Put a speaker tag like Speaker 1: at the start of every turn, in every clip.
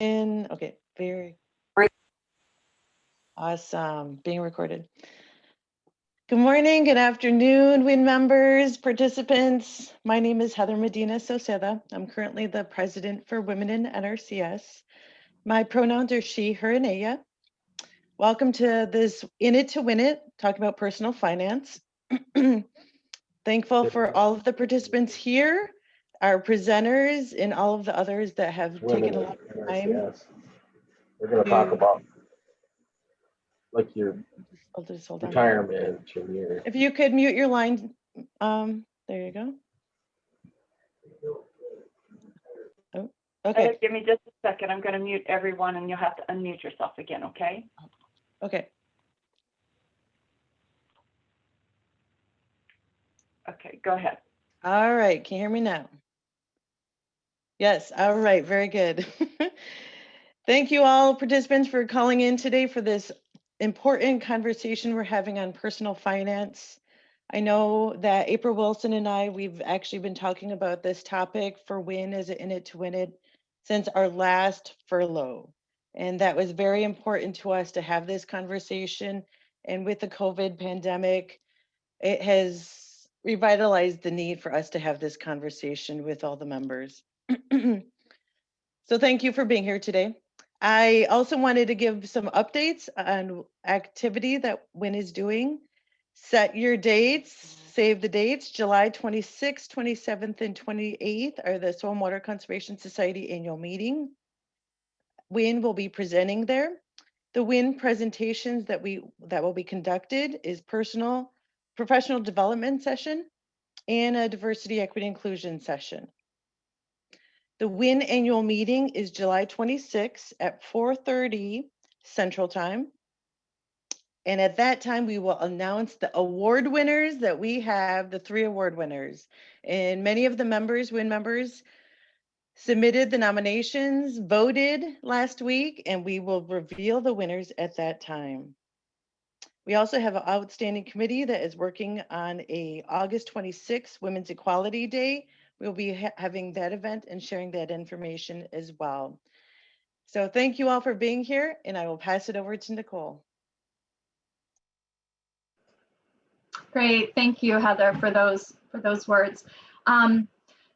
Speaker 1: Okay, very awesome. Being recorded. Good morning, good afternoon, WiN members, participants. My name is Heather Medina Sauceda. I'm currently the president for Women in NRCS. My pronouns are she, her, and ella. Welcome to this In It to Win It, talking about personal finance. Thankful for all of the participants here, our presenters, and all of the others that have taken a lot of time.
Speaker 2: We're going to talk about like your
Speaker 1: I'll just hold on.
Speaker 2: retirement and your.
Speaker 1: If you could mute your line, there you go. Oh, okay.
Speaker 3: Give me just a second. I'm going to mute everyone and you'll have to unmute yourself again, okay?
Speaker 1: Okay.
Speaker 3: Okay, go ahead.
Speaker 1: All right, can you hear me now? Yes, all right, very good. Thank you all participants for calling in today for this important conversation we're having on personal finance. I know that April Wilson and I, we've actually been talking about this topic for WiN as an In It to Win It since our last furlough. And that was very important to us to have this conversation. And with the COVID pandemic, it has revitalized the need for us to have this conversation with all the members. So thank you for being here today. I also wanted to give some updates on activity that WiN is doing. Set your dates, save the dates. July 26th, 27th, and 28th are the Soil and Water Conservation Society annual meeting. WiN will be presenting there. The WiN presentations that will be conducted is professional development session and a diversity, equity, inclusion session. The WiN annual meeting is July 26th at 4:30 Central Time. And at that time, we will announce the award winners that we have, the 3 award winners. And many of the members, WiN members, submitted the nominations, voted last week, and we will reveal the winners at that time. We also have an outstanding committee that is working on a August 26th Women's Equality Day. We'll be having that event and sharing that information as well. So thank you all for being here, and I will pass it over to Nicole.
Speaker 4: Great, thank you, Heather, for those words.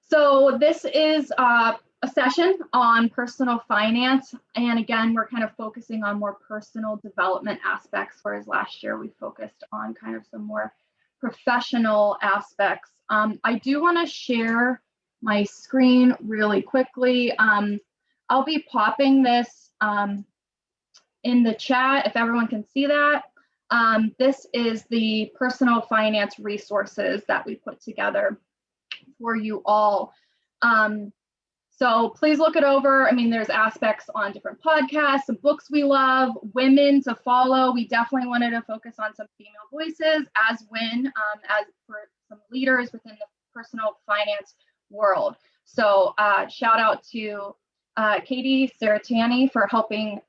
Speaker 4: So this is a session on personal finance, and again, we're kind of focusing on more personal development aspects, whereas last year we focused on kind of some more professional aspects. I do want to share my screen really quickly. I'll be popping this in the chat if everyone can see that. This is the personal finance resources that we put together for you all. So please look it over. I mean, there's aspects on different podcasts, some books we love, women to follow. We definitely wanted to focus on some female voices as WiN, as for some leaders within the personal finance world. So shout out to Katie Saratani for helping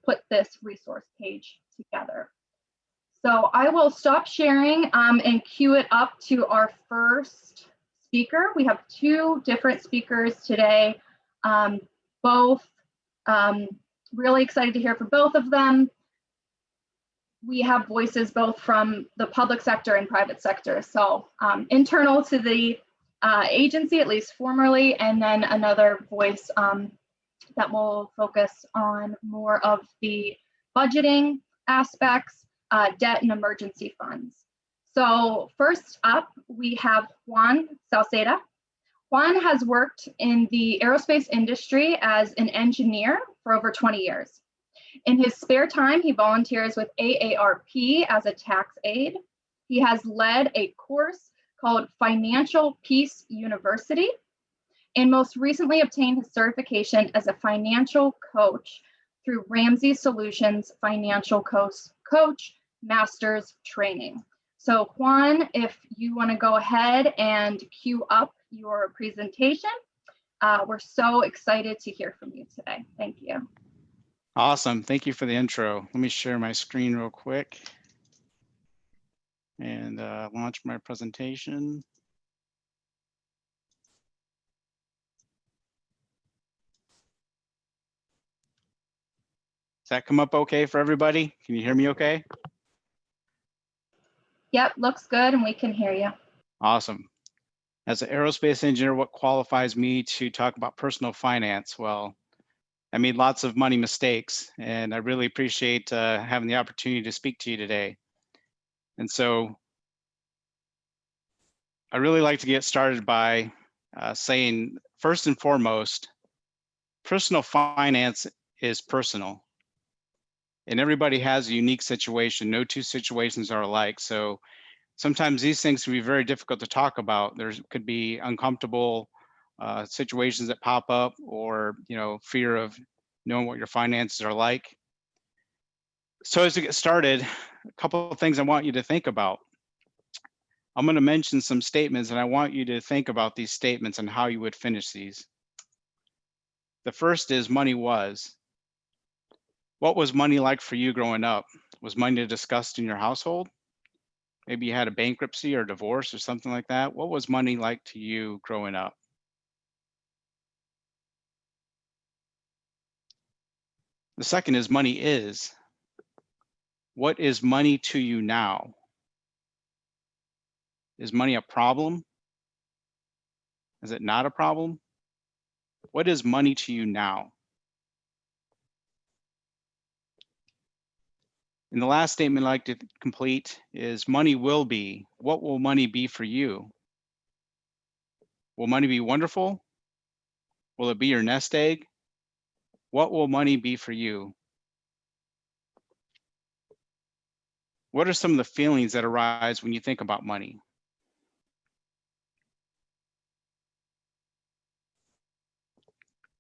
Speaker 4: put this resource page together. So I will stop sharing and cue it up to our first speaker. We have 2 different speakers today, both really excited to hear from both of them. We have voices both from the public sector and private sector. So internal to the agency, at least formerly, and then another voice that will focus on more of the budgeting aspects, debt and emergency funds. So first up, we have Juan Sauceda. Juan has worked in the aerospace industry as an engineer for over 20 years. In his spare time, he volunteers with AARP as a tax aide. He has led a course called Financial Peace University, and most recently obtained his certification as a financial coach through Ramsey Solutions Financial Coach Master's Training. So Juan, if you want to go ahead and queue up your presentation, we're so excited to hear from you today. Thank you.
Speaker 5: Awesome. Thank you for the intro. Let me share my screen real quick and launch my presentation. Does that come up okay for everybody? Can you hear me okay?
Speaker 4: Yep, looks good and we can hear you.
Speaker 5: Awesome. As an aerospace engineer, what qualifies me to talk about personal finance? Well, I made lots of money mistakes, and I really appreciate having the opportunity to speak to you today. And so I really like to get started by saying, first and foremost, personal finance is personal. And everybody has a unique situation. No two situations are alike. So sometimes these things can be very difficult to talk about. There could be uncomfortable situations that pop up, or fear of knowing what your finances are like. So as we get started, a couple of things I want you to think about. I'm going to mention some statements, and I want you to think about these statements and how you would finish these. The first is money was. What was money like for you growing up? Was money discussed in your household? Maybe you had a bankruptcy or divorce or something like that. What was money like to you growing up? The second is money is. What is money to you now? Is money a problem? Is it not a problem? What is money to you now? And the last statement I'd like to complete is money will be. What will money be for you? Will money be wonderful? Will it be your nest egg? What will money be for you? What are some of the feelings that arise when you think about money?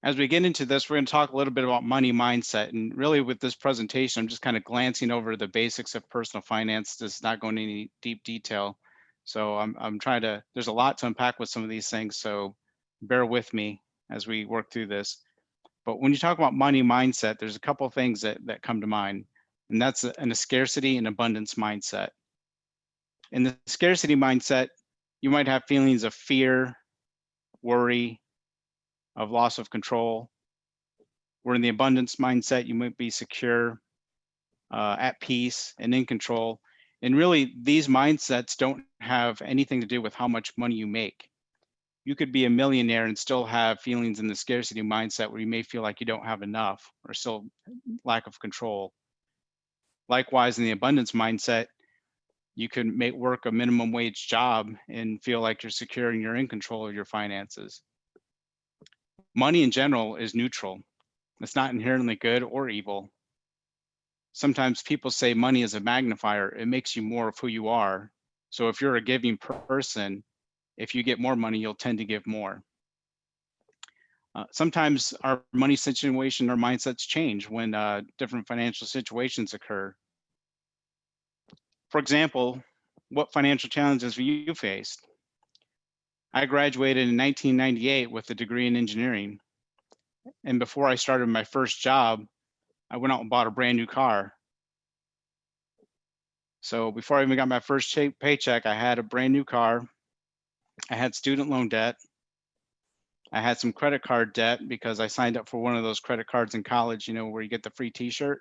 Speaker 5: As we get into this, we're going to talk a little bit about money mindset. And really with this presentation, I'm just kind of glancing over the basics of personal finance. This is not going into any deep detail. So I'm trying to, there's a lot to unpack with some of these things. So bear with me as we work through this. But when you talk about money mindset, there's a couple of things that come to mind. And that's a scarcity and abundance mindset. In the scarcity mindset, you might have feelings of fear, worry, of loss of control. Where in the abundance mindset, you might be secure, at peace, and in control. And really, these mindsets don't have anything to do with how much money you make. You could be a millionaire and still have feelings in the scarcity mindset where you may feel like you don't have enough or still lack of control. Likewise, in the abundance mindset, you can work a minimum wage job and feel like you're secure and you're in control of your finances. Money in general is neutral. It's not inherently good or evil. Sometimes people say money is a magnifier. It makes you more of who you are. So if you're a giving person, if you get more money, you'll tend to give more. Sometimes our money situation or mindsets change when different financial situations occur. For example, what financial challenges have you faced? I graduated in 1998 with a degree in engineering. And before I started my first job, I went out and bought a brand new car. So before I even got my first paycheck, I had a brand new car. I had student loan debt. I had some credit card debt because I signed up for one of those credit cards in college, where you get the free t-shirt.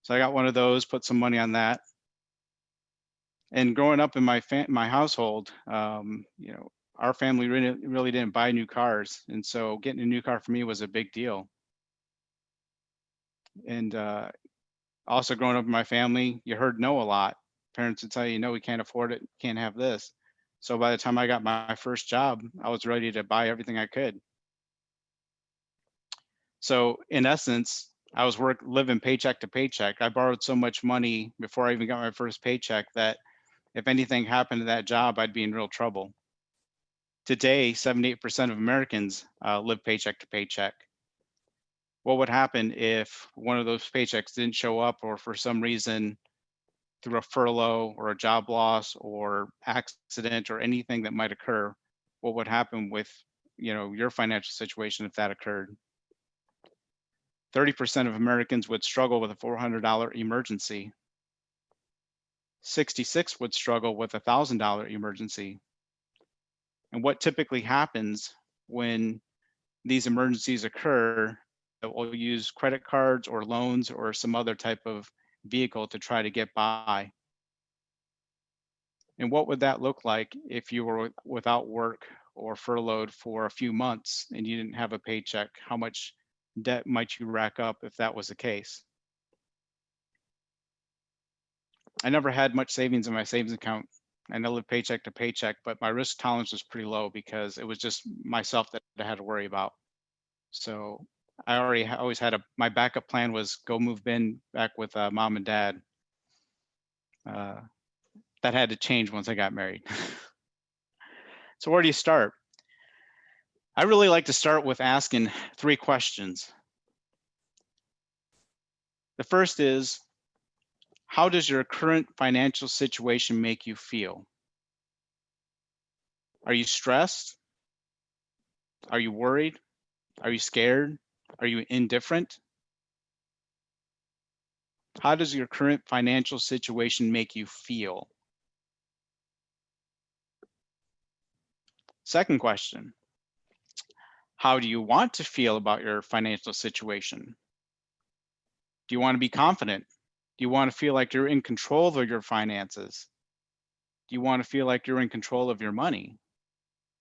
Speaker 5: So I got one of those, put some money on that. And growing up in my household, our family really didn't buy new cars. And so getting a new car for me was a big deal. And also growing up in my family, you heard no a lot. Parents would tell you, no, we can't afford it, can't have this. So by the time I got my first job, I was ready to buy everything I could. So in essence, I was living paycheck to paycheck. I borrowed so much money before I even got my first paycheck that if anything happened to that job, I'd be in real trouble. Today, 78% of Americans live paycheck to paycheck. What would happen if one of those paychecks didn't show up, or for some reason through a furlough or a job loss or accident or anything that might occur? What would happen with your financial situation if that occurred? 30% of Americans would struggle with a $400 emergency. 66 would struggle with a $1,000 emergency. And what typically happens when these emergencies occur, will use credit cards or loans or some other type of vehicle to try to get by. And what would that look like if you were without work or furloughed for a few months and you didn't have a paycheck? How much debt might you rack up if that was the case? I never had much savings in my savings account. I lived paycheck to paycheck, but my risk tolerance was pretty low because it was just myself that I had to worry about. So I always had my backup plan was go move in back with mom and dad. That had to change once I got married. So where do you start? I really like to start with asking 3 questions. The first is, how does your current financial situation make you feel? Are you stressed? Are you worried? Are you scared? Are you indifferent? How does your current financial situation make you feel? Second question, how do you want to feel about your financial situation? Do you want to be confident? Do you want to feel like you're in control of your finances? Do you want to feel like you're in control of your money?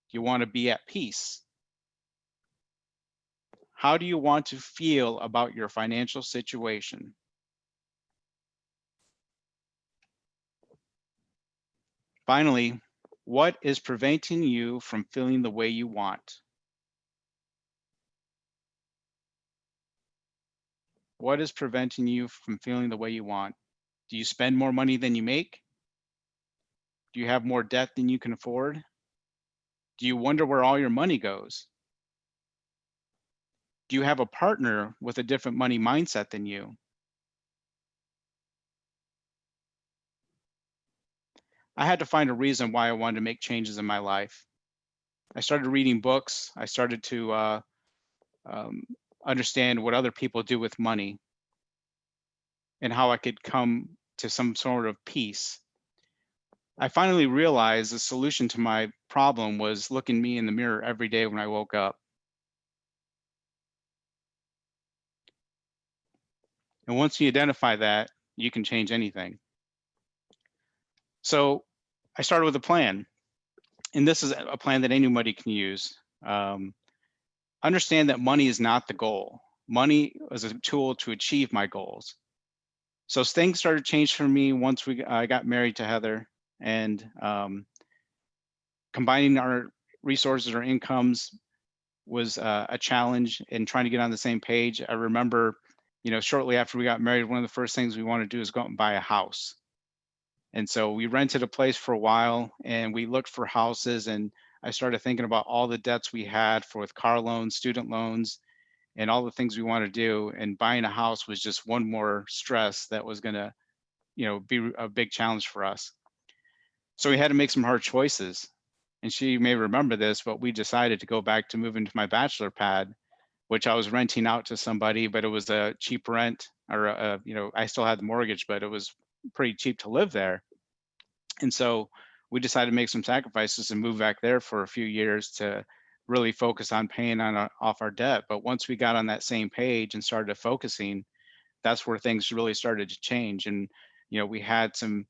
Speaker 5: Do you want to be at peace? How do you want to feel about your financial situation? Finally, what is preventing you from feeling the way you want? What is preventing you from feeling the way you want? Do you spend more money than you make? Do you have more debt than you can afford? Do you wonder where all your money goes? Do you have a partner with a different money mindset than you? I had to find a reason why I wanted to make changes in my life. I started reading books. I started to understand what other people do with money and how I could come to some sort of peace. I finally realized the solution to my problem was looking me in the mirror every day when I woke up. And once you identify that, you can change anything. So I started with a plan, and this is a plan that anybody can use. Understand that money is not the goal. Money is a tool to achieve my goals. So things started to change for me once I got married to Heather, and combining our resources or incomes was a challenge in trying to get on the same page. I remember, shortly after we got married, one of the first things we wanted to do is go out and buy a house. And so we rented a place for a while and we looked for houses, and I started thinking about all the debts we had with car loans, student loans, and all the things we want to do. And buying a house was just one more stress that was going to, be a big challenge for us. So we had to make some hard choices. And she may remember this, but we decided to go back to move into my bachelor pad, which I was renting out to somebody, but it was a cheap rent, or I still had the mortgage, but it was pretty cheap to live there. And so we decided to make some sacrifices and move back there for a few years to really focus on paying off our debt. But once we got on that same page and started focusing, that's where things really started to change. And, we had some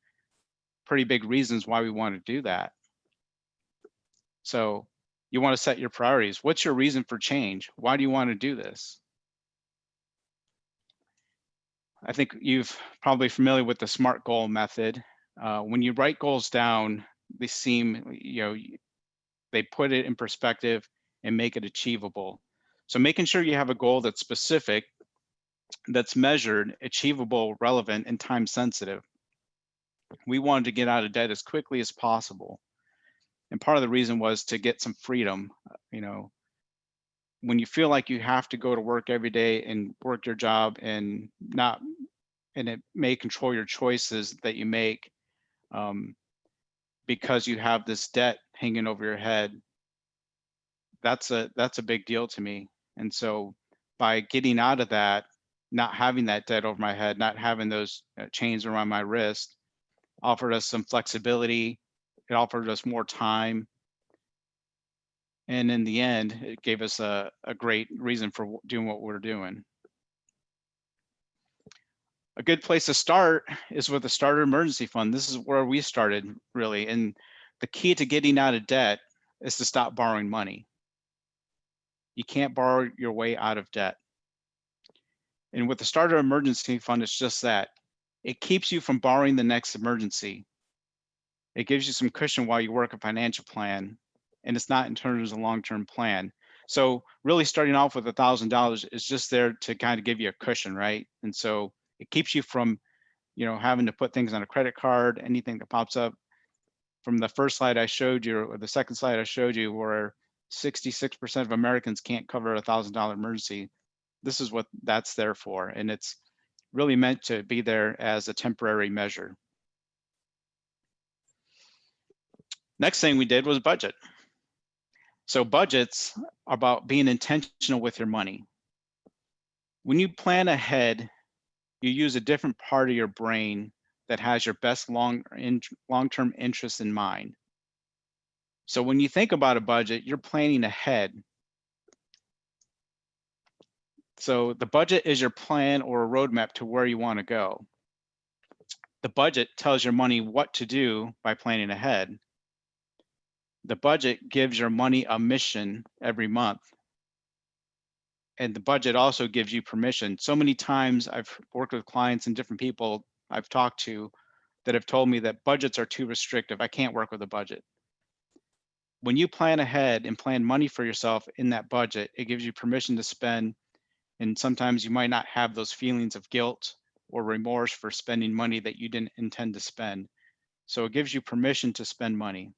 Speaker 5: pretty big reasons why we want to do that. So you want to set your priorities. What's your reason for change? Why do you want to do this? I think you've probably familiar with the SMART goal method. When you write goals down, they seem, they put it in perspective and make it achievable. So making sure you have a goal that's specific, that's measured, achievable, relevant, and time sensitive. We wanted to get out of debt as quickly as possible. And part of the reason was to get some freedom. When you feel like you have to go to work every day and work your job and it may control your choices that you make, because you have this debt hanging over your head, that's a big deal to me. And so by getting out of that, not having that debt over my head, not having those chains around my wrist, offered us some flexibility. It offered us more time. And in the end, it gave us a great reason for doing what we're doing. A good place to start is with a starter emergency fund. This is where we started, really. And the key to getting out of debt is to stop borrowing money. You can't borrow your way out of debt. And with the starter emergency fund, it's just that. It keeps you from borrowing the next emergency. It gives you some cushion while you work a financial plan, and it's not in terms of a long-term plan. So really starting off with $1,000 is just there to kind of give you a cushion, right? And so it keeps you from, having to put things on a credit card, anything that pops up. From the first slide I showed you, or the second slide I showed you, where 66% of Americans can't cover $1,000 emergency. This is what that's there for, and it's really meant to be there as a temporary measure. Next thing we did was budget. So budgets are about being intentional with your money. When you plan ahead, you use a different part of your brain that has your best long-term interests in mind. So when you think about a budget, you're planning ahead. So the budget is your plan or a roadmap to where you want to go. The budget tells your money what to do by planning ahead. The budget gives your money a mission every month. And the budget also gives you permission. So many times I've worked with clients and different people I've talked to that have told me that budgets are too restrictive. I can't work with a budget. When you plan ahead and plan money for yourself in that budget, it gives you permission to spend. And sometimes you might not have those feelings of guilt or remorse for spending money that you didn't intend to spend. So it gives you permission to spend money.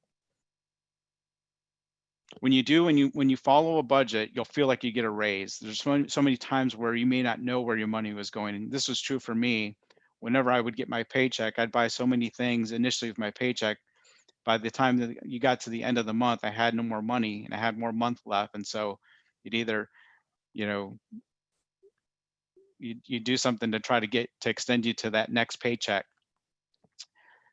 Speaker 5: When you follow a budget, you'll feel like you get a raise. There's so many times where you may not know where your money was going. And this was true for me. Whenever I would get my paycheck, I'd buy so many things initially with my paycheck. By the time that you got to the end of the month, I had no more money and I had more month left. And so you'd either, you do something to try to extend you to that next paycheck.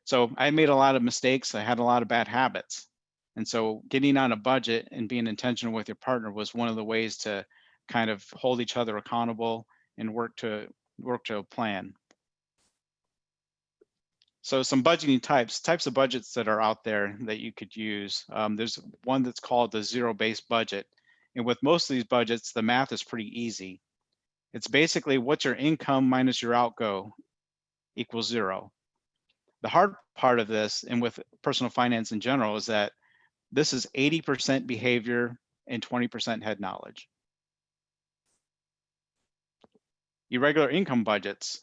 Speaker 5: So I made a lot of mistakes. I had a lot of bad habits. And so getting on a budget and being intentional with your partner was one of the ways to kind of hold each other accountable and work to a plan. So some budgeting types of budgets that are out there that you could use. There's one that's called the zero-based budget. And with most of these budgets, the math is pretty easy. It's basically what's your income minus your outgo equals zero. The hard part of this, and with personal finance in general, is that this is 80% behavior and 20% head knowledge. Irregular income budgets.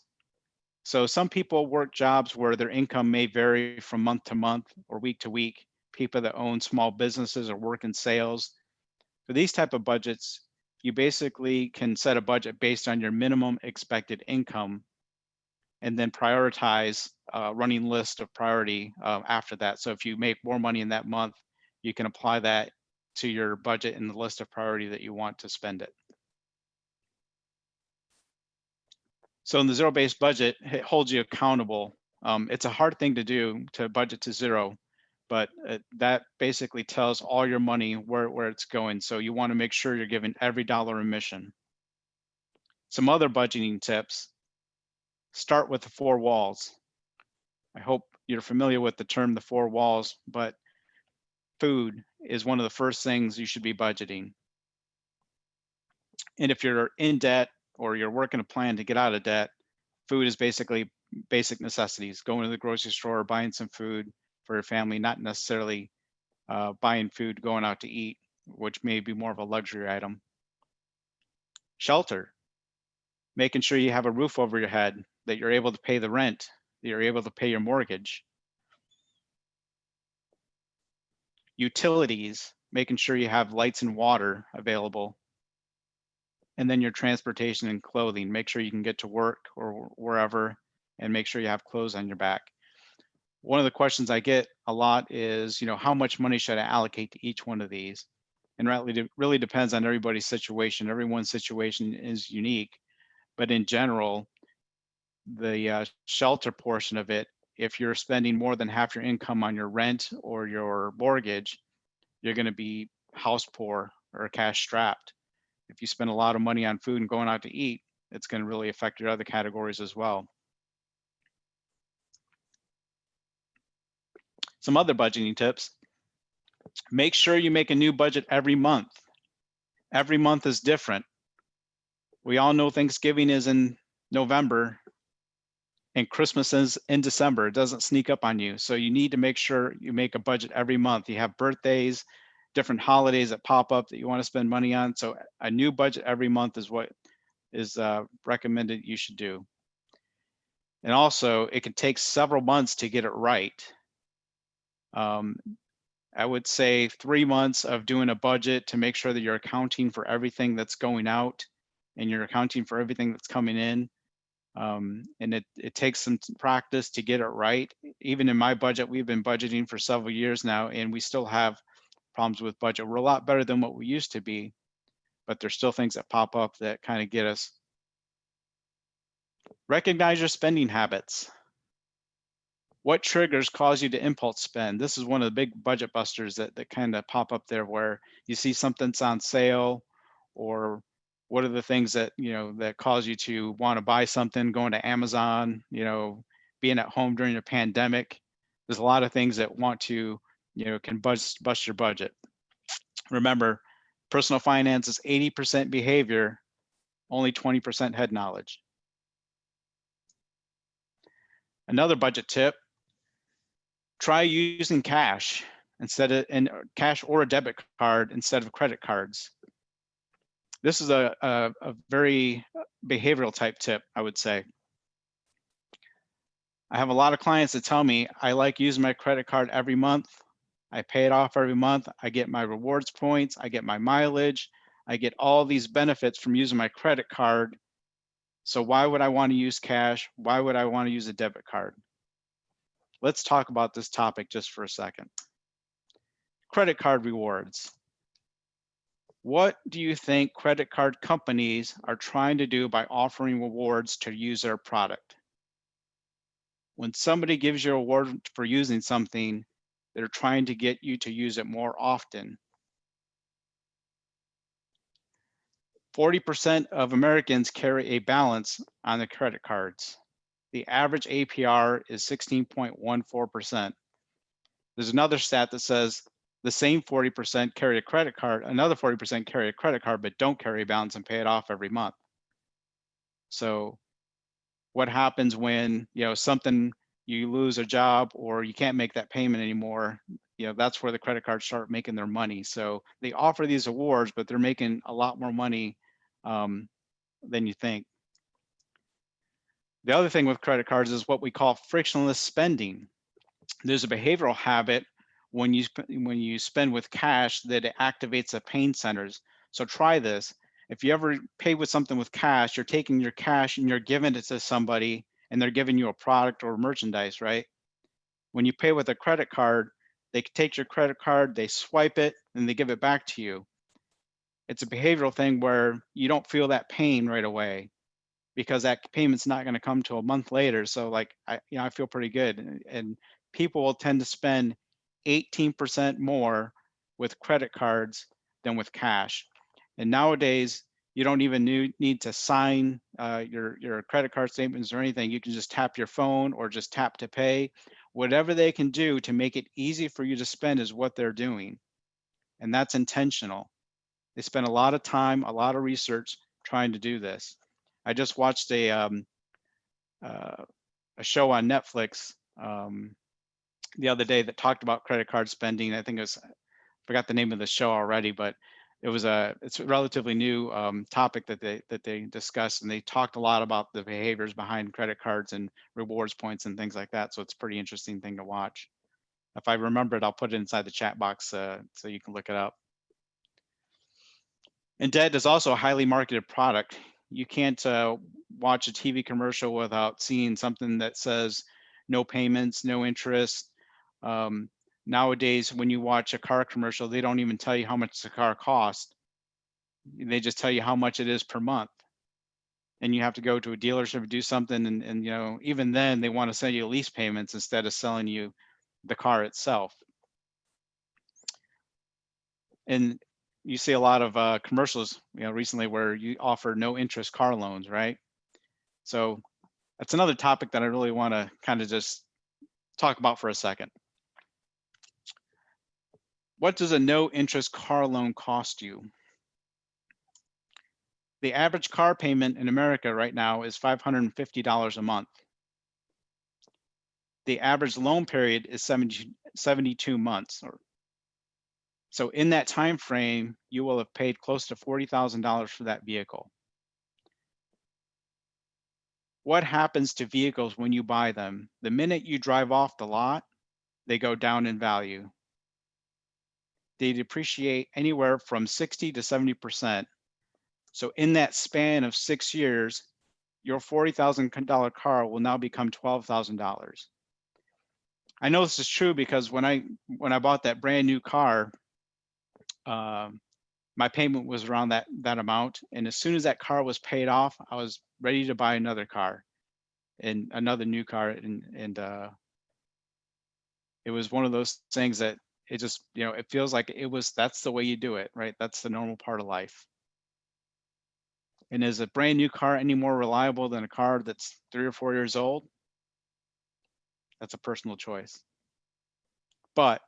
Speaker 5: So some people work jobs where their income may vary from month to month or week to week. People that own small businesses or work in sales. For these type of budgets, you basically can set a budget based on your minimum expected income and then prioritize a running list of priority after that. So if you make more money in that month, you can apply that to your budget in the list of priority that you want to spend it. So in the zero-based budget, it holds you accountable. It's a hard thing to do, to budget to zero, but that basically tells all your money where it's going. So you want to make sure you're giving every dollar a mission. Some other budgeting tips: start with the 4 walls. I hope you're familiar with the term the 4 walls, but food is one of the first things you should be budgeting. And if you're in debt or you're working a plan to get out of debt, food is basically basic necessities. Going to the grocery store, buying some food for your family, not necessarily buying food, going out to eat, which may be more of a luxury item. Shelter, making sure you have a roof over your head, that you're able to pay the rent, that you're able to pay your mortgage. Utilities, making sure you have lights and water available. And then your transportation and clothing, make sure you can get to work or wherever, and make sure you have clothes on your back. One of the questions I get a lot is, how much money should I allocate to each one of these? And it really depends on everybody's situation. Everyone's situation is unique, but in general, the shelter portion of it, if you're spending more than half your income on your rent or your mortgage, you're going to be house poor or cash strapped. If you spend a lot of money on food and going out to eat, it's going to really affect your other categories as well. Some other budgeting tips. Make sure you make a new budget every month. Every month is different. We all know Thanksgiving is in November and Christmas is in December. It doesn't sneak up on you. So you need to make sure you make a budget every month. You have birthdays, different holidays that pop up that you want to spend money on. So a new budget every month is what is recommended you should do. And also, it can take several months to get it right. I would say 3 months of doing a budget to make sure that you're accounting for everything that's going out and you're accounting for everything that's coming in. And it takes some practice to get it right. Even in my budget, we've been budgeting for several years now, and we still have problems with budget. We're a lot better than what we used to be, but there's still things that pop up that kind of get us. Recognize your spending habits. What triggers cause you to impulse spend? This is one of the big budget busters that kind of pop up there, where you see something's on sale, or what are the things that, that cause you to want to buy something, going to Amazon, being at home during a pandemic. There's a lot of things that want to, can bust your budget. Remember, personal finance is 80% behavior, only 20% head knowledge. Another budget tip, try using cash cash or a debit card instead of credit cards. This is a very behavioral type tip, I would say. I have a lot of clients that tell me, I like using my credit card every month. I pay it off every month. I get my rewards points. I get my mileage. I get all these benefits from using my credit card. So why would I want to use cash? Why would I want to use a debit card? Let's talk about this topic just for a second. Credit card rewards. What do you think credit card companies are trying to do by offering rewards to use their product? When somebody gives you a reward for using something, they're trying to get you to use it more often. 40% of Americans carry a balance on their credit cards. The average APR is 16.14%. There's another stat that says the same 40% carry a credit card, another 40% carry a credit card, but don't carry a balance and pay it off every month. So what happens when, something, you lose a job or you can't make that payment anymore, that's where the credit cards start making their money. So they offer these awards, but they're making a lot more money than you think. The other thing with credit cards is what we call frictionless spending. There's a behavioral habit when you spend with cash that it activates the pain centers. So try this. If you ever pay with something with cash, you're taking your cash and you're giving it to somebody and they're giving you a product or merchandise, right? When you pay with a credit card, they take your credit card, they swipe it, and they give it back to you. It's a behavioral thing where you don't feel that pain right away because that payment's not going to come till a month later. So I feel pretty good. And people will tend to spend 18% more with credit cards than with cash. And nowadays, you don't even need to sign your credit card statements or anything. You can just tap your phone or just tap to pay. Whatever they can do to make it easy for you to spend is what they're doing. And that's intentional. They spend a lot of time, a lot of research trying to do this. I just watched a show on Netflix the other day that talked about credit card spending. I think it was, I forgot the name of the show already, but it's a relatively new topic that they discussed, and they talked a lot about the behaviors behind credit cards and rewards points and things like that. So it's a pretty interesting thing to watch. If I remember it, I'll put it inside the chat box so you can look it up. And debt is also a highly marketed product. You can't watch a TV commercial without seeing something that says no payments, no interest. Nowadays, when you watch a car commercial, they don't even tell you how much the car costs. They just tell you how much it is per month. And you have to go to a dealership to do something, and even then they want to sell you lease payments instead of selling you the car itself. And you see a lot of commercials, recently where you offer no interest car loans, right? So that's another topic that I really want to kind of just talk about for a second. What does a no interest car loan cost you? The average car payment in America right now is $550 a month. The average loan period is 72 months. So in that time frame, you will have paid close to $40,000 for that vehicle. What happens to vehicles when you buy them? The minute you drive off the lot, they go down in value. They depreciate anywhere from 60 to 70%. So in that span of 6 years, your $40,000 car will now become $12,000. I know this is true because when I bought that brand new car, my payment was around that amount, and as soon as that car was paid off, I was ready to buy another car and another new car, and it was one of those things that it just, it feels like that's the way you do it, right? That's the normal part of life. And is a brand new car any more reliable than a car that's 3 or 4 years old? That's a personal choice. But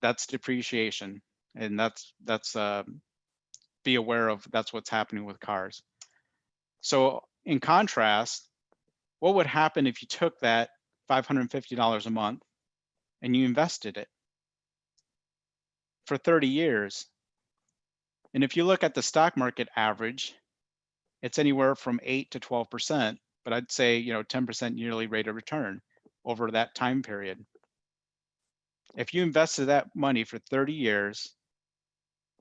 Speaker 5: that's depreciation, and that's be aware of, that's what's happening with cars. So in contrast, what would happen if you took that $550 a month and you invested it for 30 years? And if you look at the stock market average, it's anywhere from 8 to 12%, but I'd say, 10% yearly rate of return over that time period. If you invested that money for 30 years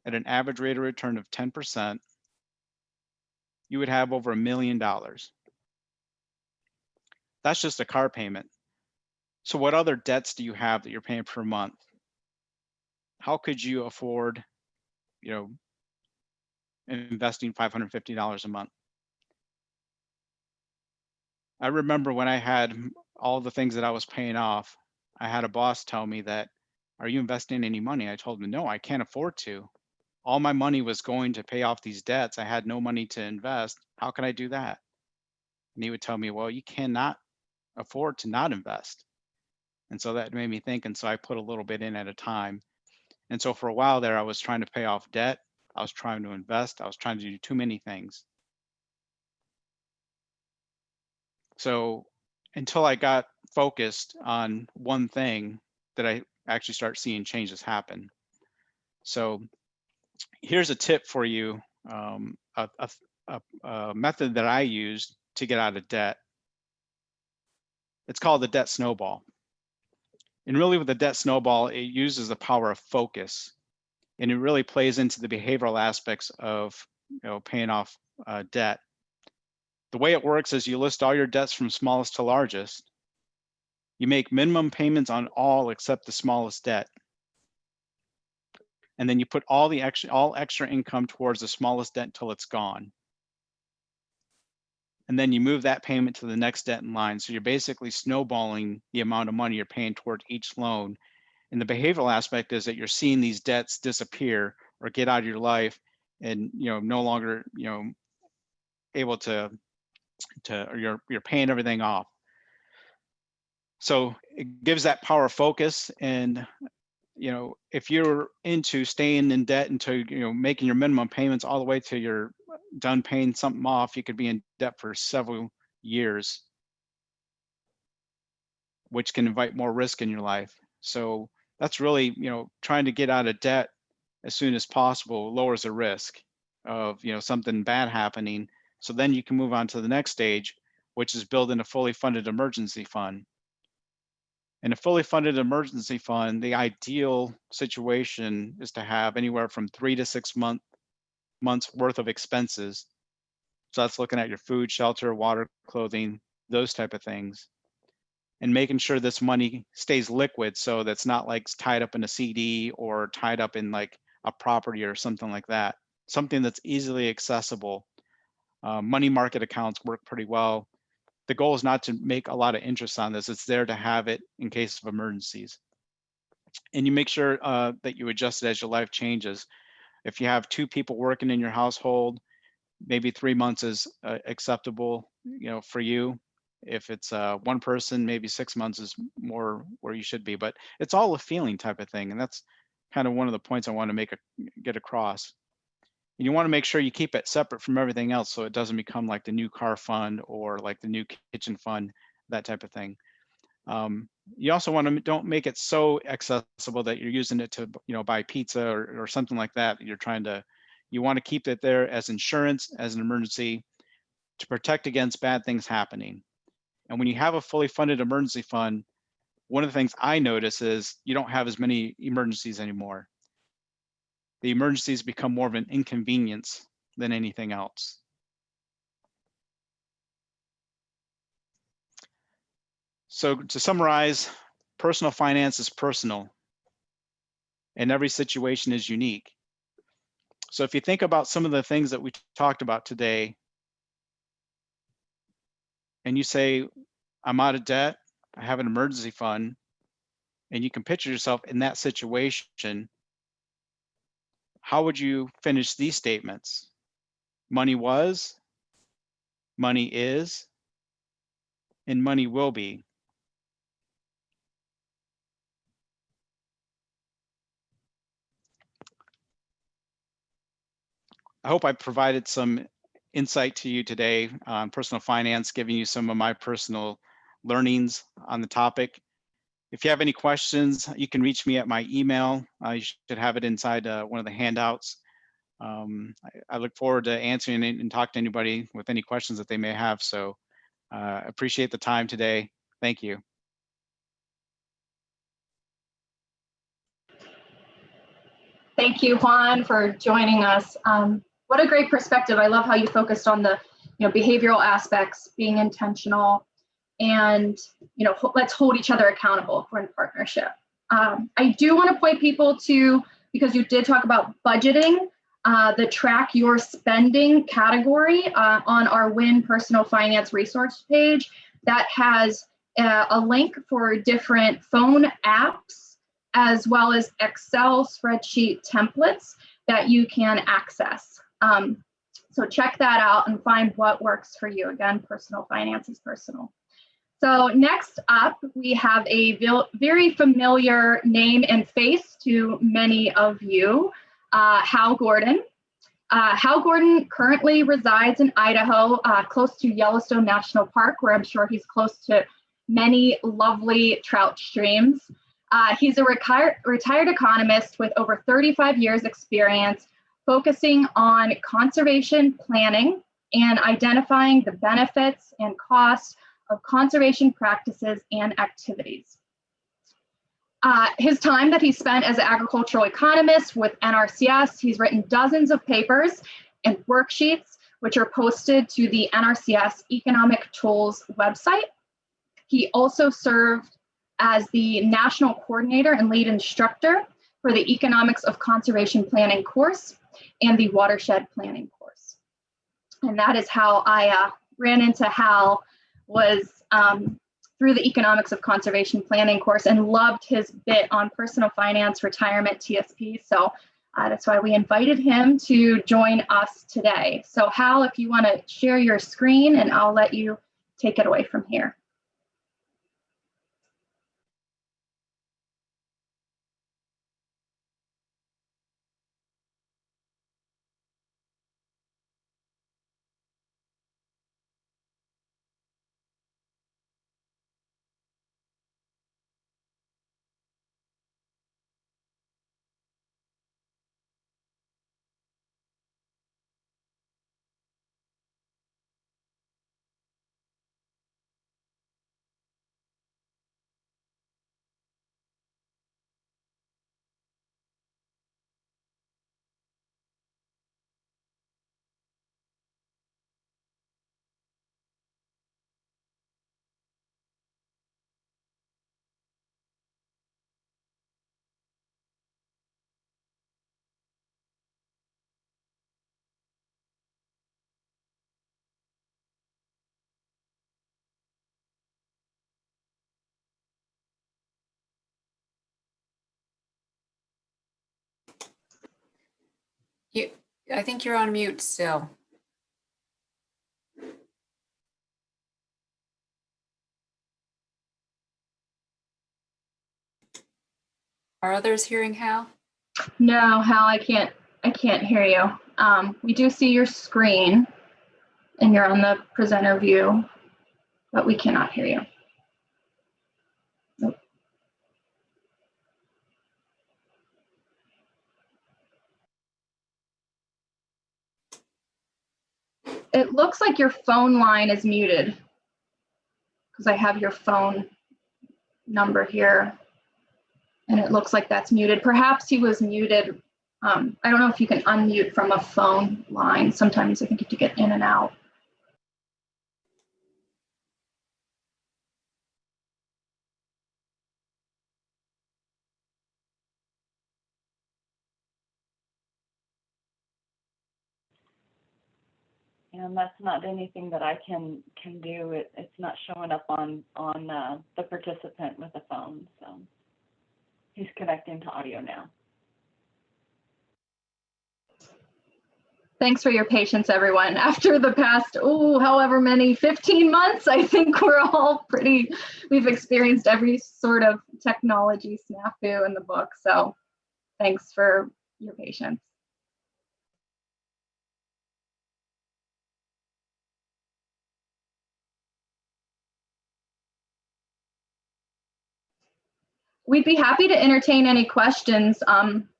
Speaker 5: at an average rate of return of 10%, you would have over $1 million. That's just a car payment. So what other debts do you have that you're paying per month? How could you afford, investing $550 a month? I remember when I had all the things that I was paying off, I had a boss tell me that, "Are you investing any money?" I told him, "No, I can't afford to. All my money was going to pay off these debts. I had no money to invest. How can I do that?" And he would tell me, "Well, you cannot afford to not invest." And so that made me think. And so I put a little bit in at a time. And so for a while there, I was trying to pay off debt. I was trying to invest. I was trying to do too many things. So until I got focused on one thing, that I actually start seeing changes happen. So here's a tip for you, a method that I used to get out of debt. It's called the debt snowball. And really with the debt snowball, it uses the power of focus. And it really plays into the behavioral aspects of paying off debt. The way it works is you list all your debts from smallest to largest. You make minimum payments on all except the smallest debt. And then you put all extra income towards the smallest debt until it's gone. And then you move that payment to the next debt in line. So you're basically snowballing the amount of money you're paying toward each loan. And the behavioral aspect is that you're seeing these debts disappear or get out of your life, and no longer able to or you're paying everything off. So it gives that power of focus. And if you're into staying in debt until making your minimum payments all the way till you're done paying something off, you could be in debt for several years, which can invite more risk in your life. So that's really, trying to get out of debt as soon as possible lowers the risk of something bad happening. So then you can move on to the next stage, which is building a fully funded emergency fund. In a fully funded emergency fund, the ideal situation is to have anywhere from 3 to 6 months worth of expenses. So that's looking at your food, shelter, water, clothing, those type of things, and making sure this money stays liquid, so that's not like tied up in a CD or tied up in like a property or something like that. Something that's easily accessible. Money market accounts work pretty well. The goal is not to make a lot of interest on this. It's there to have it in case of emergencies. And you make sure that you adjust it as your life changes. If you have 2 people working in your household, maybe 3 months is acceptable, for you. If it's 1 person, maybe 6 months is more where you should be. But it's all a feeling type of thing, and that's kind of one of the points I want to get across. And you want to make sure you keep it separate from everything else, so it doesn't become like the new car fund or like the new kitchen fund, that type of thing. You also want to don't make it so accessible that you're using it to buy pizza or something like that. You want to keep it there as insurance, as an emergency, to protect against bad things happening. And when you have a fully funded emergency fund, one of the things I notice is you don't have as many emergencies anymore. The emergencies become more of an inconvenience than anything else. So to summarize, personal finance is personal, and every situation is unique. So if you think about some of the things that we talked about today, and you say, I'm out of debt, I have an emergency fund, and you can picture yourself in that situation, how would you finish these statements? Money was, money is, and money will be. I hope I provided some insight to you today on personal finance, giving you some of my personal learnings on the topic. If you have any questions, you can reach me at my email. You should have it inside one of the handouts. I look forward to answering and talk to anybody with any questions that they may have. So appreciate the time today. Thank you.
Speaker 4: Thank you, Juan, for joining us. What a great perspective. I love how you focused on the behavioral aspects, being intentional, and let's hold each other accountable if we're in partnership. I do want to point people to, because you did talk about budgeting, the track your spending category on our WiN personal finance resource page that has a link for different phone apps as well as Excel spreadsheet templates that you can access. So check that out and find what works for you. Again, personal finance is personal. So next up, we have a very familiar name and face to many of you, Hal Gordon. Hal Gordon currently resides in Idaho, close to Yellowstone National Park, where I'm sure he's close to many lovely trout streams. He's a retired economist with over 35 years experience focusing on conservation planning and identifying the benefits and costs of conservation practices and activities. His time that he spent as an agricultural economist with NRCS, he's written dozens of papers and worksheets, which are posted to the NRCS Economic Tools website. He also served as the national coordinator and lead instructor for the Economics of Conservation Planning course and the Watershed Planning course. And that is how I ran into Hal, was through the Economics of Conservation Planning course, and loved his bit on personal finance, retirement, TSP. So that's why we invited him to join us today. So Hal, if you want to share your screen, and I'll let you take it away from here.
Speaker 6: I think you're on mute still. Are others hearing Hal?
Speaker 4: No, Hal, I can't hear you. We do see your screen and you're on the presenter view, but we cannot hear you. Nope. It looks like your phone line is muted because I have your phone number here and it looks like that's muted. Perhaps he was muted. I don't know if you can unmute from a phone line. Sometimes I think you have to get in and out.
Speaker 3: And that's not anything that I can do. It's not showing up on the participant with the phone. So he's connecting to audio now.
Speaker 4: Thanks for your patience, everyone. After the past, however many, 15 months, I think we're all we've experienced every sort of technology snafu in the book. So thanks for your patience. We'd be happy to entertain any questions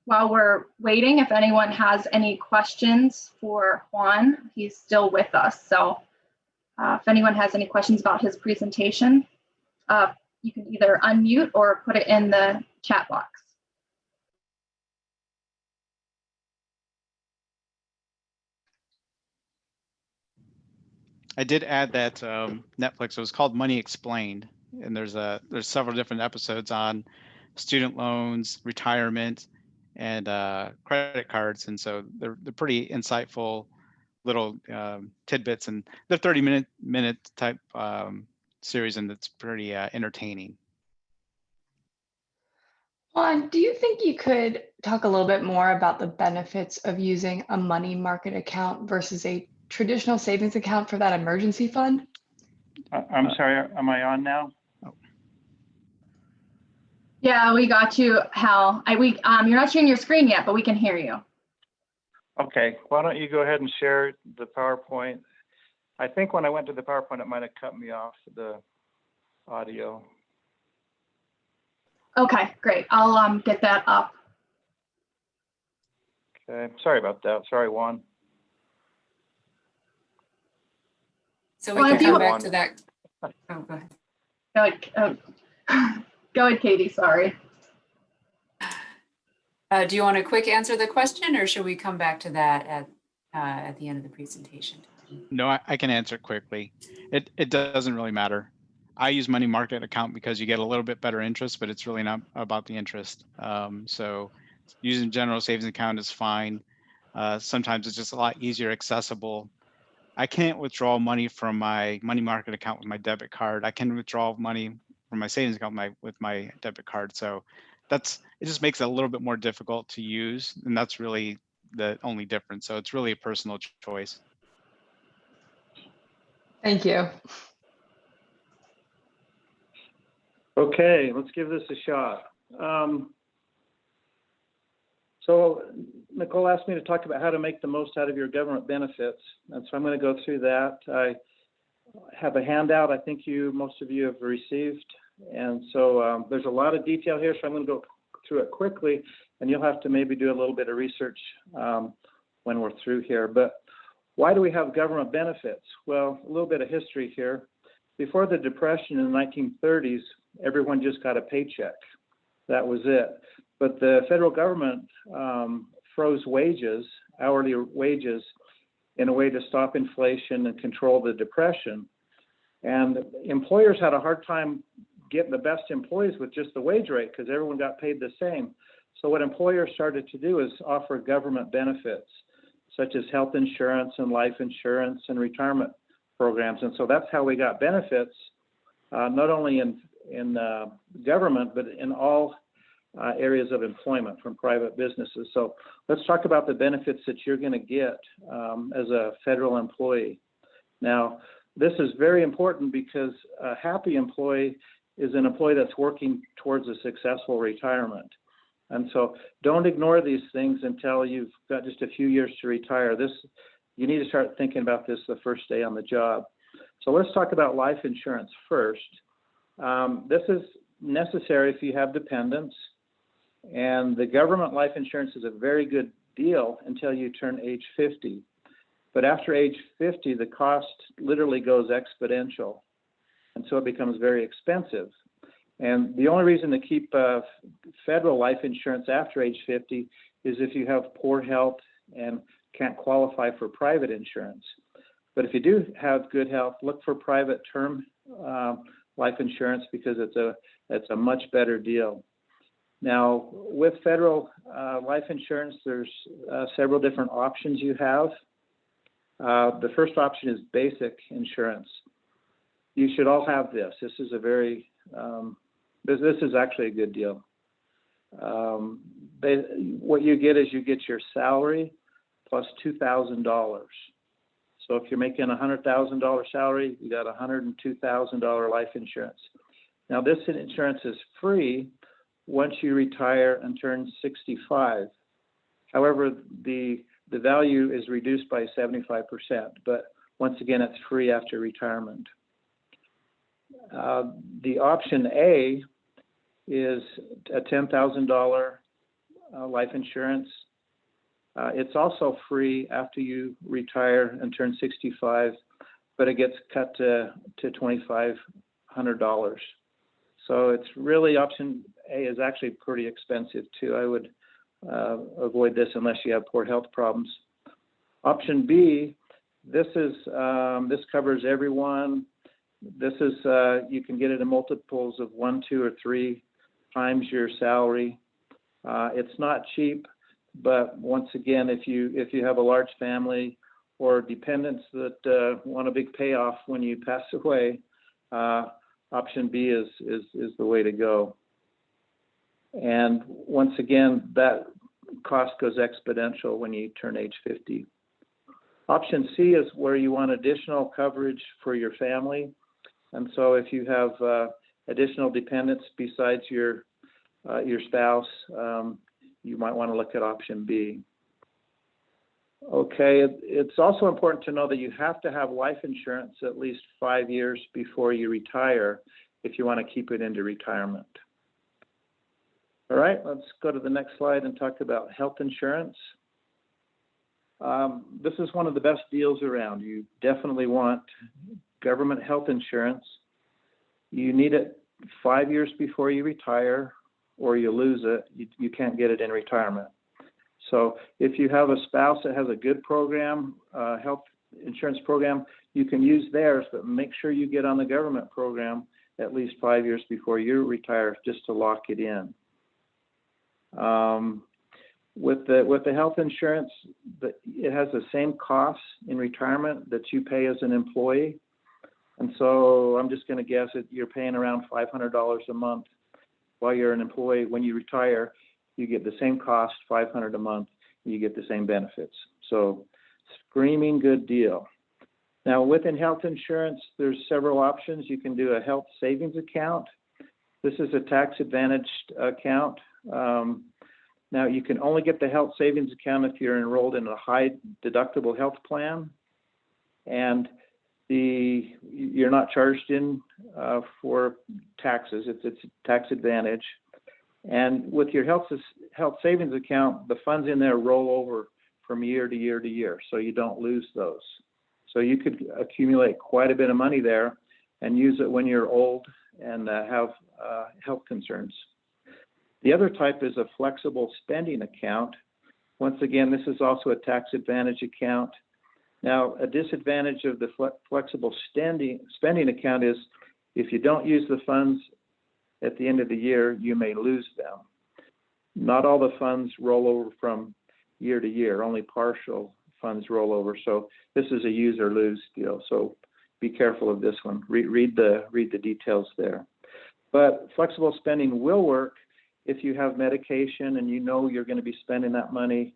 Speaker 4: while we're waiting. If anyone has any questions for Juan, he's still with us. So if anyone has any questions about his presentation, you can either unmute or put it in the chat box.
Speaker 5: I did add that Netflix, it was called Money Explained, and there's several different episodes on student loans, retirement, and credit cards, and so they're pretty insightful little tidbits, and they're 30-minute type series, and it's pretty entertaining.
Speaker 7: Juan, do you think you could talk a little bit more about the benefits of using a money market account versus a traditional savings account for that emergency fund?
Speaker 8: I'm sorry, am I on now?
Speaker 4: Yeah, we got you, Hal. You're not sharing your screen yet, but we can hear you.
Speaker 8: Okay, why don't you go ahead and share the PowerPoint? I think when I went to the PowerPoint, it might have cut me off the audio.
Speaker 4: Okay, great. I'll get that up.
Speaker 8: Okay, sorry about that. Sorry, Juan.
Speaker 6: So we
Speaker 4: Well,
Speaker 6: can
Speaker 4: if you
Speaker 6: come back
Speaker 8: want-
Speaker 6: to that. Oh, go ahead.
Speaker 4: Go ahead, Katie, sorry.
Speaker 6: Do you want a quick answer the question, or should we come back to that at the end of the presentation?
Speaker 5: No, I can answer quickly. It doesn't really matter. I use money market account because you get a little bit better interest, but it's really not about the interest. So using general savings account is fine. Sometimes it's just a lot easier accessible. I can't withdraw money from my money market account with my debit card. I can withdraw money from my savings account with my debit card. So it just makes it a little bit more difficult to use, and that's really the only difference. So it's really a personal choice.
Speaker 7: Thank you.
Speaker 8: Okay, let's give this a shot. So Nicole asked me to talk about how to make the most out of your government benefits. And so I'm going to go through that. I have a handout I think most of you have received. And so there's a lot of detail here, so I'm going to go through it quickly, and you'll have to maybe do a little bit of research when we're through here. But why do we have government benefits? Well, a little bit of history here. Before the Depression in the 1930s, everyone just got a paycheck. That was it. But the federal government froze wages, hourly wages, in a way to stop inflation and control the Depression. And employers had a hard time getting the best employees with just the wage rate because everyone got paid the same. So what employers started to do is offer government benefits, such as health insurance and life insurance and retirement programs. And so that's how we got benefits, not only in government, but in all areas of employment from private businesses. So let's talk about the benefits that you're going to get as a federal employee. Now, this is very important because a happy employee is an employee that's working towards a successful retirement. And so don't ignore these things until you've got just a few years to retire. You need to start thinking about this the first day on the job. So let's talk about life insurance first. This is necessary if you have dependents, and the government life insurance is a very good deal until you turn age 50. But after age 50, the cost literally goes exponential, and so it becomes very expensive. And the only reason to keep federal life insurance after age 50 is if you have poor health and can't qualify for private insurance. But if you do have good health, look for private term life insurance because it's a much better deal. Now, with federal life insurance, there's several different options you have. The first option is basic insurance. You should all have this. This is a very this is actually a good deal. What you get is you get your salary plus $2,000. So if you're making a $100,000 salary, you got $102,000 life insurance. Now this insurance is free once you retire and turn 65. However, the value is reduced by 75%, but once again, it's free after retirement. The option A is a $10,000 life insurance. It's also free after you retire and turn 65, but it gets cut to $2,500. So it's really option A is actually pretty expensive too. I would avoid this unless you have poor health problems. Option B, this covers everyone. This is you can get it in multiples of 1, 2, or 3 times your salary. It's not cheap, but once again, if you have a large family or dependents that want a big payoff when you pass away, option B is the way to go. And once again, that cost goes exponential when you turn age 50. Option C is where you want additional coverage for your family. And so if you have additional dependents besides your spouse, you might want to look at option B. Okay, it's also important to know that you have to have life insurance at least 5 years before you retire if you want to keep it into retirement. All right, let's go to the next slide and talk about health insurance. This is one of the best deals around. You definitely want government health insurance. You need it 5 years before you retire, or you lose it. You can't get it in retirement. So if you have a spouse that has a good program, health insurance program, you can use theirs, but make sure you get on the government program at least 5 years before you retire, just to lock it in. With the health insurance, it has the same costs in retirement that you pay as an employee. And so I'm just going to guess that you're paying around $500 a month while you're an employee. When you retire, you get the same cost, $500 a month, and you get the same benefits. So screaming good deal. Now within health insurance, there's several options. You can do a health savings account. This is a tax advantaged account. Now you can only get the health savings account if you're enrolled in a high deductible health plan, and you're not charged in for taxes. It's tax advantage. And with your health savings account, the funds in there roll over from year to year to year, so you don't lose those. So you could accumulate quite a bit of money there and use it when you're old and have health concerns. The other type is a flexible spending account. Once again, this is also a tax advantage account. Now, a disadvantage of the flexible spending account is if you don't use the funds at the end of the year, you may lose them. Not all the funds roll over from year to year, only partial funds roll over. So this is a use or lose deal. So be careful of this one. Read the details there. But flexible spending will work if you have medication and you know you're going to be spending that money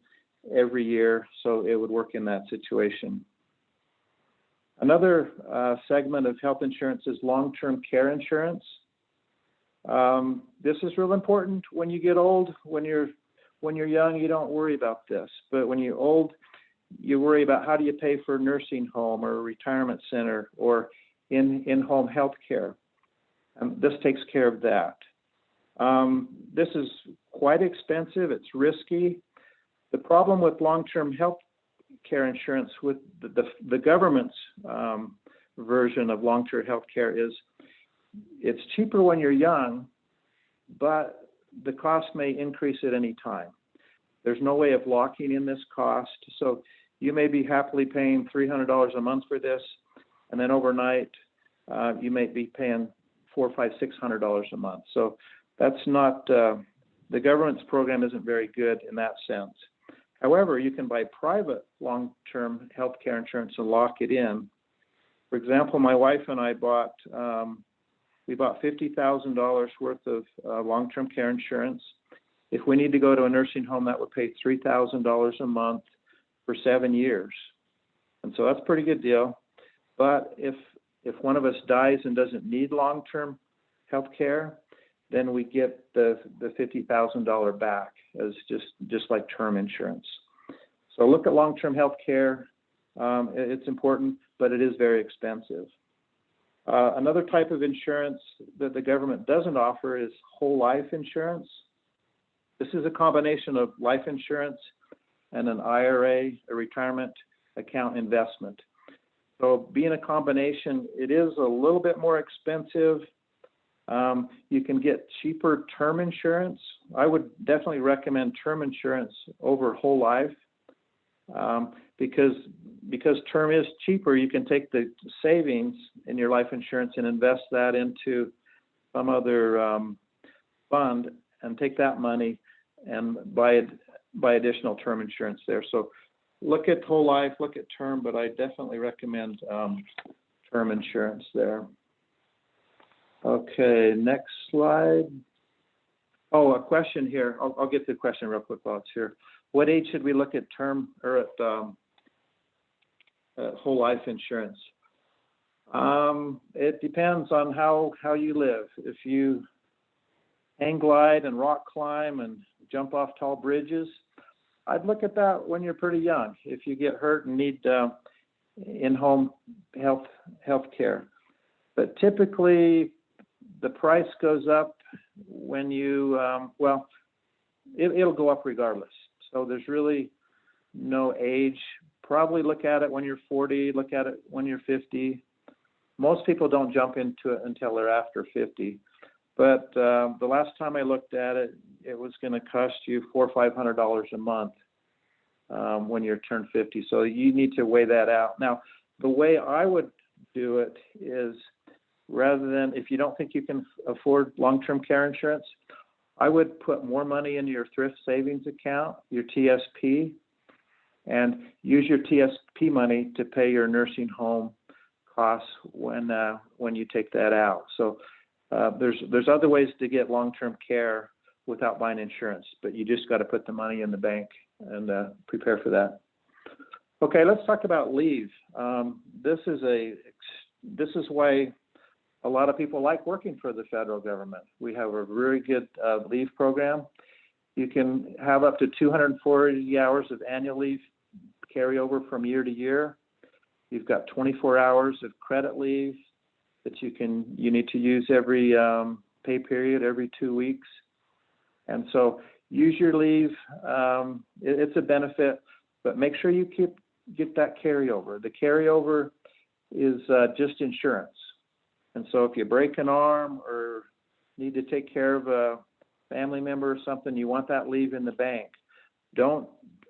Speaker 8: every year, so it would work in that situation. Another segment of health insurance is long-term care insurance. This is real important when you get old. When you're young, you don't worry about this, but when you're old, you worry about how do you pay for a nursing home or a retirement center or in-home health care. This takes care of that. This is quite expensive. It's risky. The problem with long-term health care insurance with the government's version of long-term health care is it's cheaper when you're young, but the cost may increase at any time. There's no way of locking in this cost. So you may be happily paying $300 a month for this, and then overnight you may be paying $400, $500, $600 a month. So that's not, the government's program isn't very good in that sense. However, you can buy private long-term health care insurance and lock it in. For example, my wife and I bought $50,000 worth of long-term care insurance. If we need to go to a nursing home, that would pay $3,000 a month for 7 years. And so that's a pretty good deal. But if one of us dies and doesn't need long-term health care, then we get the $50,000 back as just like term insurance. So look at long-term health care. It's important, but it is very expensive. Another type of insurance that the government doesn't offer is whole life insurance. This is a combination of life insurance and an IRA, a retirement account investment. So being a combination, it is a little bit more expensive. You can get cheaper term insurance. I would definitely recommend term insurance over whole life because term is cheaper. You can take the savings in your life insurance and invest that into some other fund and take that money and buy additional term insurance there. So look at whole life, look at term, but I definitely recommend term insurance there. Okay, next slide. Oh, a question here. I'll get to the question real quick while it's here. What age should we look at term or at whole life insurance? It depends on how you live. If you hang glide and rock climb and jump off tall bridges, I'd look at that when you're pretty young. If you get hurt and need in-home health care. But typically, the price goes up when you, it'll go up regardless. So there's really no age. Probably look at it when you're 40, look at it when you're 50. Most people don't jump into it until they're after 50. But the last time I looked at it, it was going to cost you $400 or $500 a month when you turn 50. So you need to weigh that out. Now, the way I would do it is, rather than, if you don't think you can afford long-term care insurance, I would put more money into your thrift savings account, your TSP, and use your TSP money to pay your nursing home costs when you take that out. So there's other ways to get long-term care without buying insurance, but you just got to put the money in the bank and prepare for that. Okay, let's talk about leave. This is why a lot of people like working for the federal government. We have a very good leave program. You can have up to 240 hours of annual leave carry over from year to year. You've got 24 hours of credit leave that you need to use every pay period, every 2 weeks. And so use your leave. It's a benefit, but make sure you get that carryover. The carryover is just insurance. And so if you break an arm or need to take care of a family member or something, you want that leave in the bank. Don't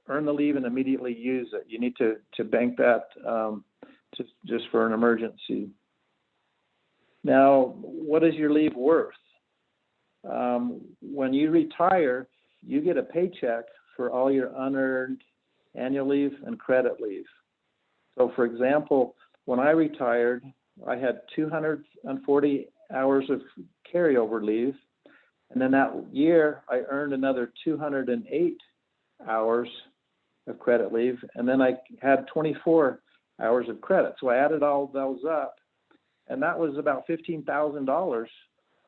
Speaker 8: earn the leave and immediately use it. You need to bank that just for an emergency. Now, what is your leave worth? When you retire, you get a paycheck for all your unearned annual leave and credit leave. So for example, when I retired, I had 240 hours of carryover leave, And then that year, I earned another 208 hours of credit leave, and then I had 24 hours of credit. So I added all those up, and that was about $15,000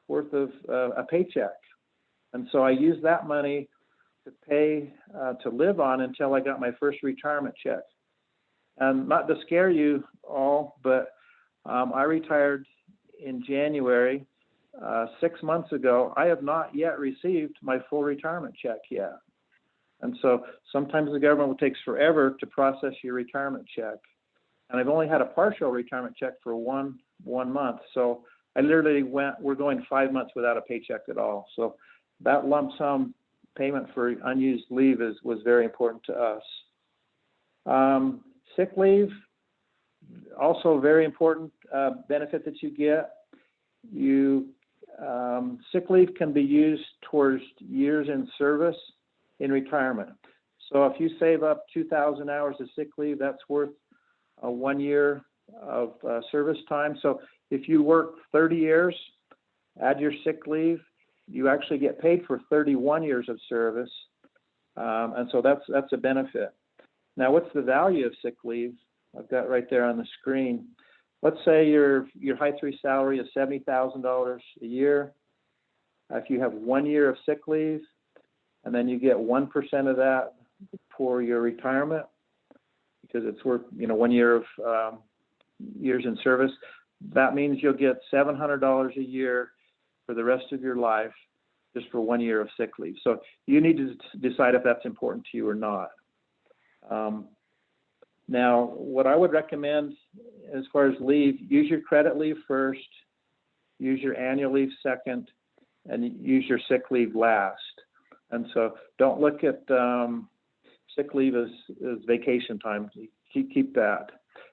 Speaker 8: worth of a paycheck. And so I used that money to pay, to live on until I got my first retirement check. And not to scare you all, but I retired in January. 6 months ago, I have not yet received my full retirement check yet. And so sometimes the government takes forever to process your retirement check. And I've only had a partial retirement check for one month. So I literally we're going 5 months without a paycheck at all. So that lump sum payment for unused leave was very important to us. Sick leave, also very important benefit that you get. Sick leave can be used towards years in service in retirement. So if you save up 2,000 hours of sick leave, that's worth 1 year of service time. So if you work 30 years, add your sick leave, you actually get paid for 31 years of service. And so that's a benefit. Now, what's the value of sick leave? I've got right there on the screen. Let's say your high three salary is $70,000 a year. If you have 1 year of sick leave, and then you get 1% of that for your retirement, because it's worth 1 year of years in service, that means you'll get $700 a year for the rest of your life just for 1 year of sick leave. So you need to decide if that's important to you or not. Now, what I would recommend as far as leave, use your credit leave first, use your annual leave second, and use your sick leave last. And so don't look at sick leave as vacation time. Keep that.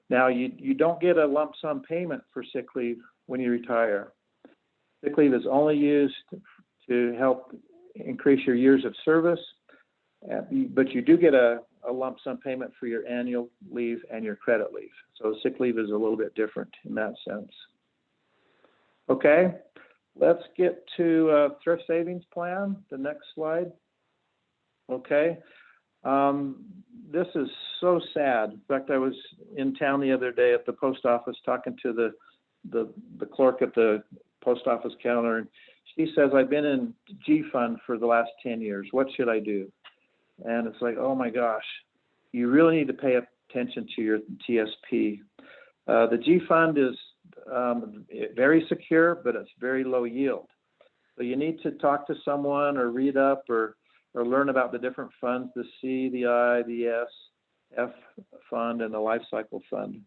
Speaker 8: Now, you don't get a lump sum payment for sick leave when you retire. Sick leave is only used to help increase your years of service, but you do get a lump sum payment for your annual leave and your credit leave. So sick leave is a little bit different in that sense. Okay, let's get to thrift savings plan, the next slide. Okay, this is so sad. In fact, I was in town the other day at the post office talking to the clerk at the post office counter, and she says, I've been in G Fund for the last 10 years. What should I do? And it's like, oh my gosh, you really need to pay attention to your TSP. The G Fund is very secure, but it's very low yield. So you need to talk to someone or read up or learn about the different funds, the C, the I, the S, F fund, and the life cycle fund.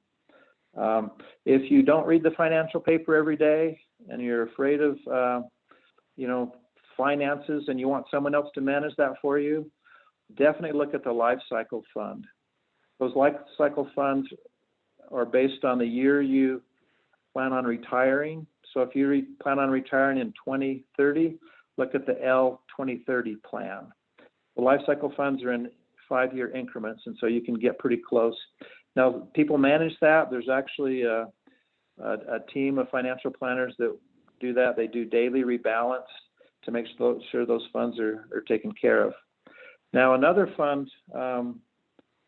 Speaker 8: If you don't read the financial paper every day and you're afraid of, finances and you want someone else to manage that for you, definitely look at the life cycle fund. Those life cycle funds are based on the year you plan on retiring. So if you plan on retiring in 2030, look at the L 2030 plan. The life cycle funds are in 5-year increments, and so you can get pretty close. Now, people manage that. There's actually a team of financial planners that do that. They do daily rebalance to make sure those funds are taken care of. Now, another fund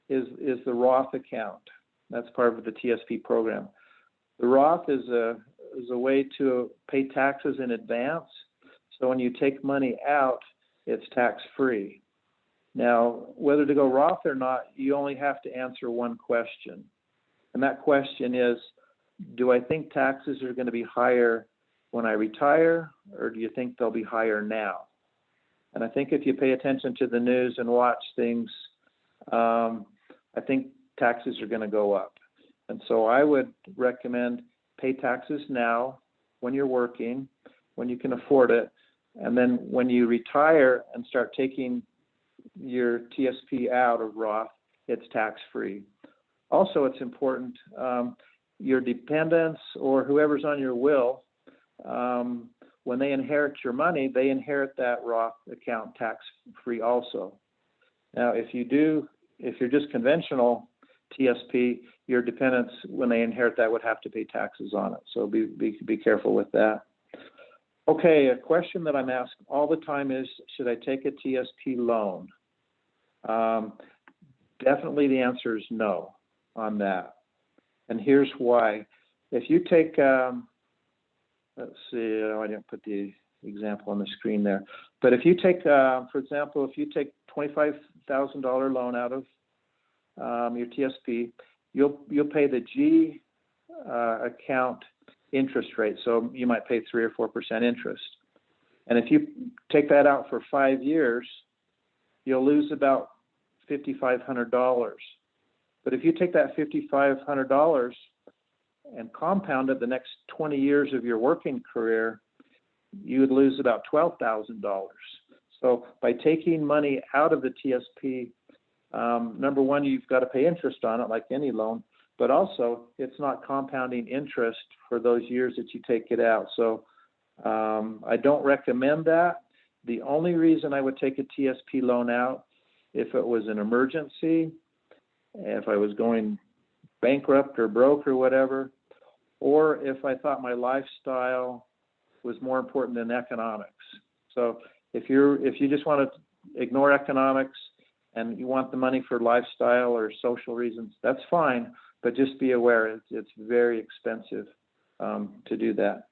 Speaker 8: is the Roth account. That's part of the TSP program. The Roth is a way to pay taxes in advance. So when you take money out, it's tax-free. Now, whether to go Roth or not, you only have to answer one question. And that question is, do I think taxes are going to be higher when I retire, or do you think they'll be higher now? And I think if you pay attention to the news and watch things, I think taxes are going to go up. And so I would recommend pay taxes now when you're working, when you can afford it. And then when you retire and start taking your TSP out of Roth, it's tax-free. Also, it's important, your dependents or whoever's on your will, when they inherit your money, they inherit that Roth account tax-free also. Now, if you're just conventional TSP, your dependents, when they inherit that, would have to pay taxes on it. So be careful with that. Okay, a question that I'm asked all the time is, should I take a TSP loan? Definitely the answer is no on that. And here's why. If you take, let's see, I didn't put the example on the screen there. But if you take, for example, if you take $25,000 loan out of your TSP, you'll pay the G account interest rate. So you might pay 3 or 4% interest. And if you take that out for 5 years, you'll lose about $5,500. But if you take that $5,500 and compound it the next 20 years of your working career, you would lose about $12,000. So by taking money out of the TSP, number one, you've got to pay interest on it like any loan, but also it's not compounding interest for those years that you take it out. So I don't recommend that. The only reason I would take a TSP loan out if it was an emergency, if I was going bankrupt or broke or whatever, or if I thought my lifestyle was more important than economics. So if you just want to ignore economics and you want the money for lifestyle or social reasons, that's fine, but just be aware it's very expensive to do that.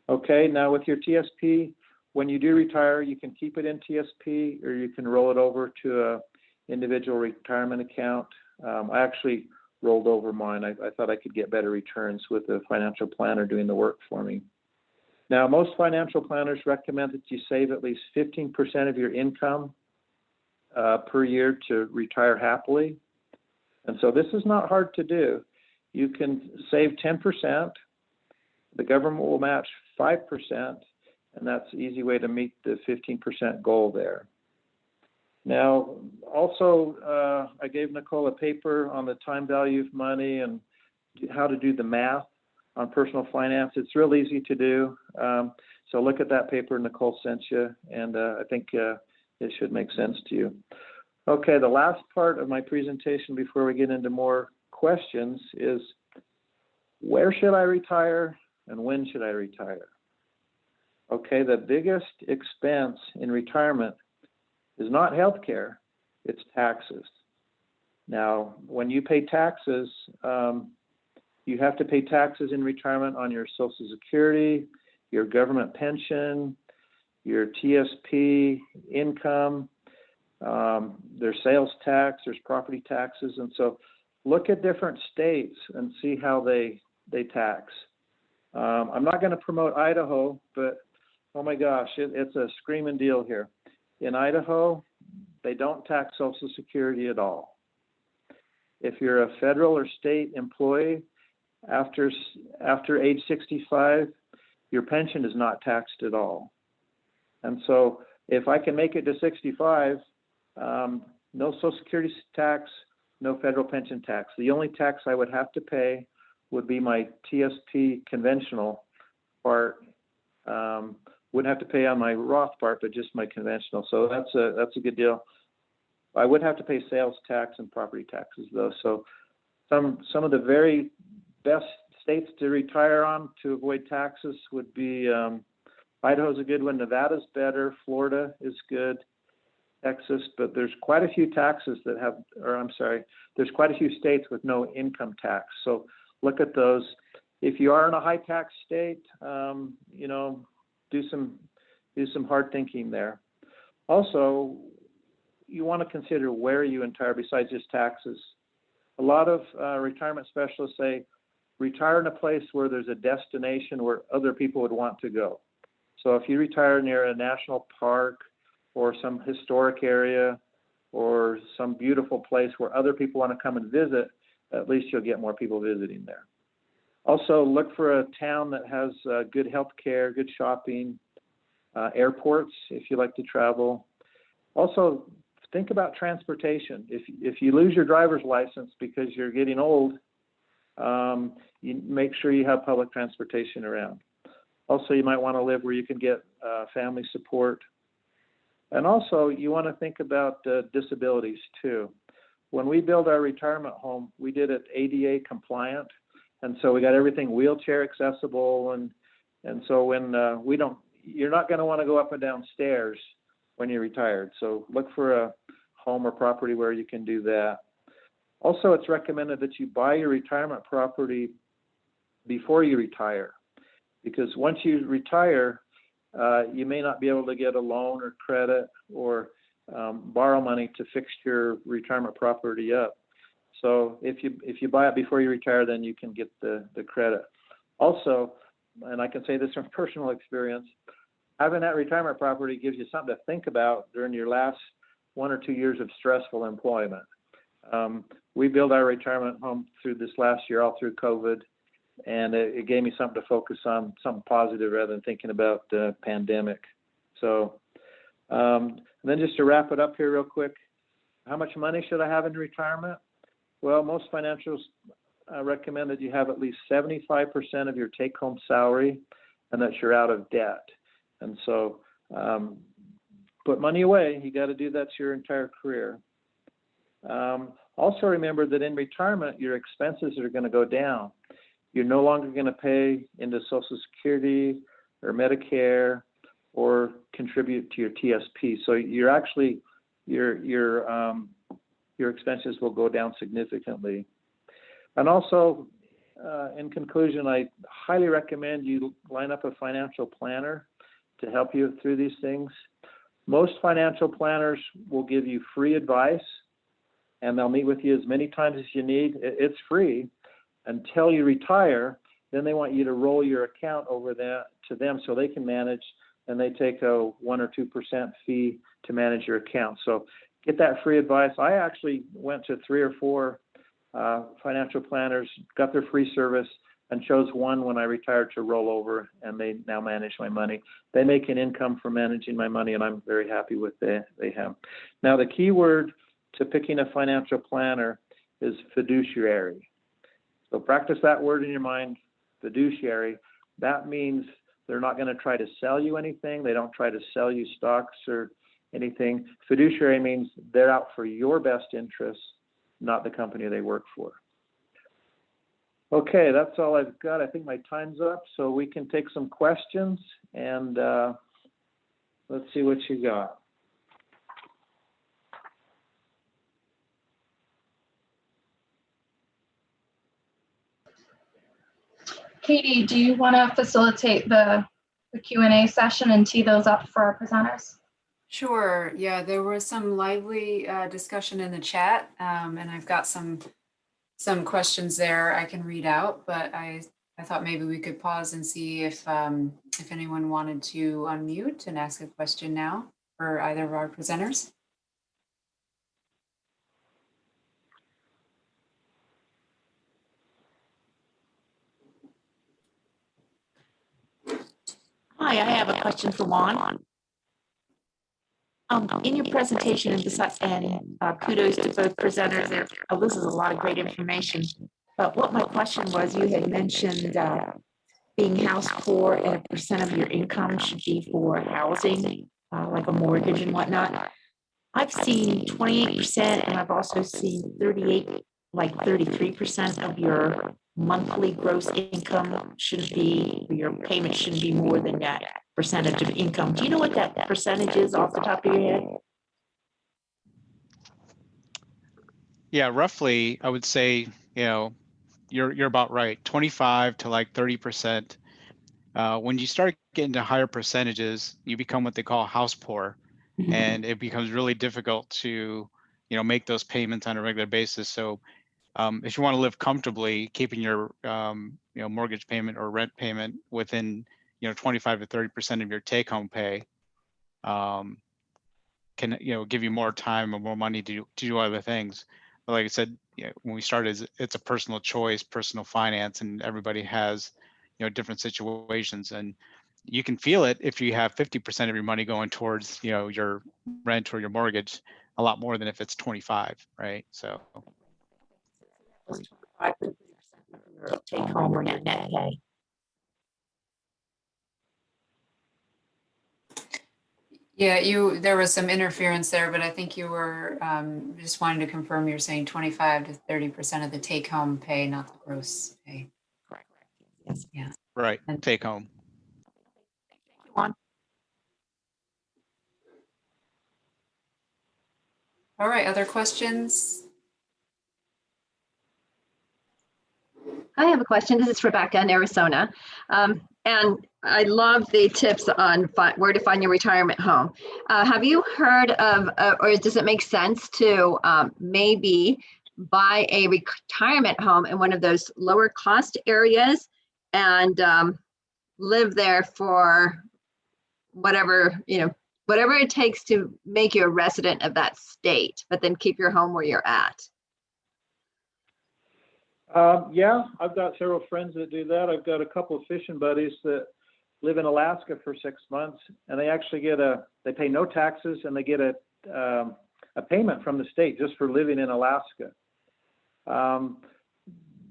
Speaker 8: Okay, now with your TSP, when you do retire, you can keep it in TSP or you can roll it over to a individual retirement account. I actually rolled over mine. I thought I could get better returns with a financial planner doing the work for me. Now, most financial planners recommend that you save at least 15% of your income per year to retire happily. And so this is not hard to do. You can save 10%. The government will match 5%, and that's an easy way to meet the 15% goal there. Now, also, I gave Nicole a paper on the time value of money and how to do the math on personal finance. It's real easy to do. So look at that paper Nicole sent you, and I think it should make sense to you. Okay, the last part of my presentation before we get into more questions is, where should I retire and when should I retire? Okay, the biggest expense in retirement is not healthcare, it's taxes. Now, when you pay taxes, you have to pay taxes in retirement on your Social Security, your government pension, your TSP income, there's sales tax, there's property taxes. And so look at different states and see how they tax. I'm not going to promote Idaho, but oh my gosh, it's a screaming deal here. In Idaho, they don't tax Social Security at all. If you're a federal or state employee, after age 65, your pension is not taxed at all. And so if I can make it to 65, no Social Security tax, no federal pension tax. The only tax I would have to pay would be my TSP conventional part. Wouldn't have to pay on my Roth part, but just my conventional. So that's a good deal. I would have to pay sales tax and property taxes though. So some of the very best states to retire on to avoid taxes would be Idaho's a good one. Nevada's better. Florida is good. Texas, but there's quite a few taxes that have, or I'm sorry, there's quite a few states with no income tax. So look at those. If you are in a high tax state, you know, do some hard thinking there. Also, you want to consider where you retire besides just taxes. A lot of retirement specialists say retire in a place where there's a destination where other people would want to go. So if you retire near a national park or some historic area or some beautiful place where other people want to come and visit, at least you'll get more people visiting there. Also, look for a town that has good health care, good shopping, airports if you like to travel. Also, think about transportation. If you lose your driver's license because you're getting old, you make sure you have public transportation around. Also, you might want to live where you can get family support. And also, you want to think about disabilities too. When we built our retirement home, we did it ADA compliant. And so we got everything wheelchair accessible and And so when you're not going to want to go up and down stairs when you're retired. So look for a home or property where you can do that. Also, it's recommended that you buy your retirement property before you retire, because once you retire, you may not be able to get a loan or credit or borrow money to fix your retirement property up. So if you buy it before you retire, then you can get the credit. Also, and I can say this from personal experience, having that retirement property gives you something to think about during your last 1 or 2 years of stressful employment. We built our retirement home through this last year, all through COVID, and it gave me something to focus on, something positive rather than thinking about the pandemic. So then just to wrap it up here real quick, how much money should I have in retirement? Well, most financials recommend that you have at least 75% of your take-home salary and that you're out of debt. And so put money away. You got to do that your entire career. Also remember that in retirement, your expenses are going to go down. You're no longer going to pay into Social Security or Medicare or contribute to your TSP. So you're actually, your expenses will go down significantly. And also, in conclusion, I highly recommend you line up a financial planner to help you through these things. Most financial planners will give you free advice, and they'll meet with you as many times as you need. It's free until you retire. Then they want you to roll your account over to them so they can manage, and they take a 1 or 2% fee to manage your account. So get that free advice. I actually went to 3 or 4 financial planners, got their free service, and chose one when I retired to roll over, and they now manage my money. They make an income from managing my money, and I'm very happy with they have. Now, the key word to picking a financial planner is fiduciary. So practice that word in your mind, fiduciary. That means they're not going to try to sell you anything. They don't try to sell you stocks or anything. Fiduciary means they're out for your best interests, not the company they work for. Okay, that's all I've got. I think my time's up, so we can take some questions, and let's see what you got.
Speaker 4: Katie, do you want to facilitate the Q&A session and tee those up for our presenters?
Speaker 6: Sure. Yeah, there was some lively discussion in the chat, and I've got some questions there I can read out, but I thought maybe we could pause and see if anyone wanted to unmute and ask a question now for either of our presenters.
Speaker 9: Hi, I have a question for Juan. In your presentation, and kudos to both presenters there. Oh, this is a lot of great information. But what my question was, you had mentioned being house poor and a percent of your income should be for housing, like a mortgage and whatnot. I've seen 28%, and I've also seen 33% of your monthly gross income should be, your payment shouldn't be more than that percentage of income. Do you know what that percentage is off the top of your head?
Speaker 5: Yeah, roughly, I would say, you're about right. 25 to like 30%. When you start getting to higher percentages, you become what they call house poor, and it becomes really difficult to, make those payments on a regular basis. So if you want to live comfortably, keeping your mortgage payment or rent payment within 25 to 30% of your take-home pay can give you more time or more money to do other things. But like I said, when we started, it's a personal choice, personal finance, and everybody has different situations, and you can feel it if you have 50% of your money going towards your rent or your mortgage, a lot more than if it's 25, right? So
Speaker 9: 25 to 30% of your take home or net pay.
Speaker 6: Yeah, there was some interference there, but I think you were just wanting to confirm you're saying 25 to 30% of the take-home pay, not the gross pay.
Speaker 9: Correct. Yes.
Speaker 6: Yeah.
Speaker 5: right, take home.
Speaker 9: Juan?
Speaker 6: All right, other questions?
Speaker 10: I have a question. This is Rebecca in Arizona. And I love the tips on where to find your retirement home. Have you heard of, or does it make sense to maybe buy a retirement home in one of those lower cost areas and live there for whatever, whatever it takes to make you a resident of that state, but then keep your home where you're at?
Speaker 8: Yeah, I've got several friends that do that. I've got a couple of fishing buddies that live in Alaska for 6 months, and they actually they pay no taxes, and they get a payment from the state just for living in Alaska.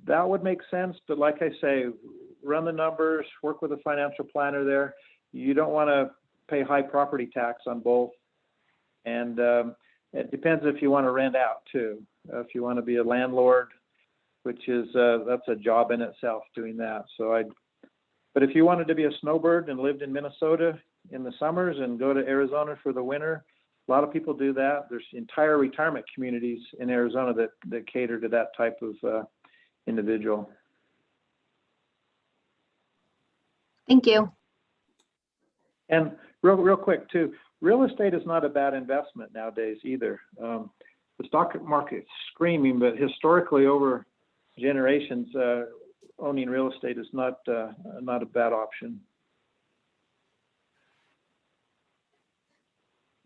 Speaker 8: That would make sense, but like I say, run the numbers, work with a financial planner there. You don't want to pay high property tax on both. And it depends if you want to rent out too. If you want to be a landlord, which is, that's a job in itself doing that. But if you wanted to be a snowbird and lived in Minnesota in the summers and go to Arizona for the winter, a lot of people do that. There's entire retirement communities in Arizona that cater to that type of individual.
Speaker 10: Thank you.
Speaker 8: And real quick too, real estate is not a bad investment nowadays either. The stock market's screaming, but historically over generations, owning real estate is not a bad option.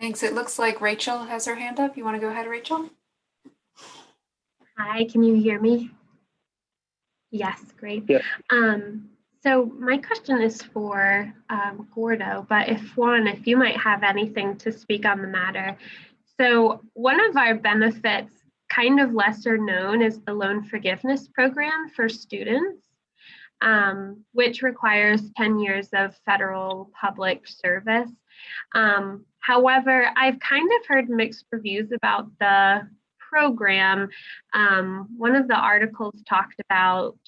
Speaker 6: Thanks. It looks like Rachel has her hand up. You want to go ahead, Rachel?
Speaker 11: Hi, can you hear me? Yes, great.
Speaker 8: Yeah.
Speaker 11: So my question is for Gordo, but if you might have anything to speak on the matter. So one of our benefits, kind of lesser known, is the loan forgiveness program for students, which requires 10 years of federal public service. However, I've kind of heard mixed reviews about the program. One of the articles talked about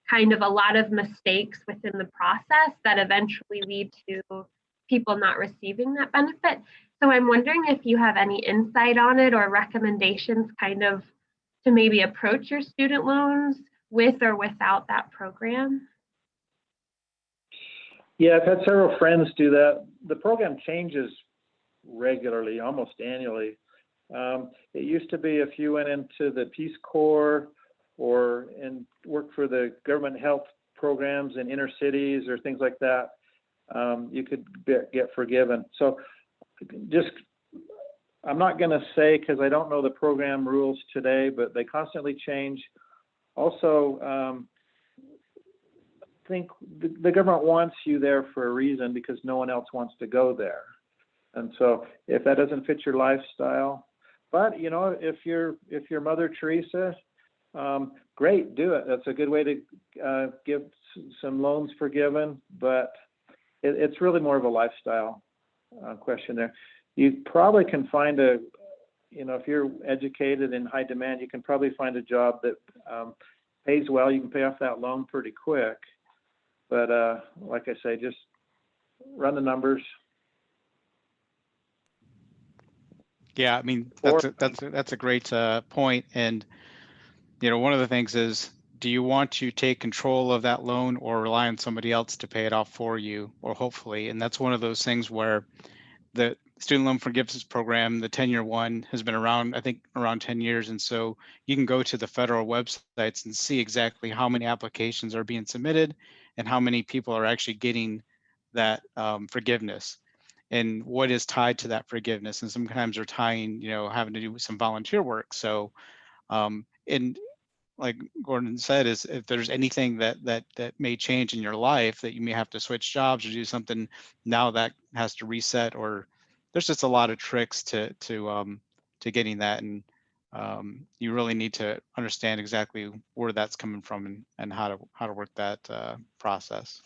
Speaker 11: kind of a lot of mistakes within the process that eventually lead to people not receiving that benefit. So I'm wondering if you have any insight on it or recommendations kind of to maybe approach your student loans with or without that program.
Speaker 8: Yeah, I've had several friends do that. The program changes regularly, almost annually. It used to be if you went into the Peace Corps and worked for the government health programs in inner cities or things like that, you could get forgiven. So I'm not going to say, because I don't know the program rules today, but they constantly change. Also, I think the government wants you there for a reason, because no one else wants to go there. And so if that doesn't fit your lifestyle, but if you're Mother Teresa, great, do it. That's a good way to get some loans forgiven, but it's really more of a lifestyle question there. You probably can find if you're educated in high demand, you can probably find a job that pays well. You can pay off that loan pretty quick. But like I say, just run the numbers.
Speaker 5: Yeah, I mean, that's a great point. And one of the things is, do you want to take control of that loan or rely on somebody else to pay it off for you, or hopefully? And that's one of those things where the student loan forgiveness program, the 10-year one, has been around, I think, around 10 years. And so you can go to the federal websites and see exactly how many applications are being submitted and how many people are actually getting that forgiveness and what is tied to that forgiveness. And sometimes they're tying, having to do some volunteer work. So, and like Gordon said, is if there's anything that may change in your life, that you may have to switch jobs or do something, now that has to reset, or there's just a lot of tricks to getting that. And you really need to understand exactly where that's coming from and how to work that process.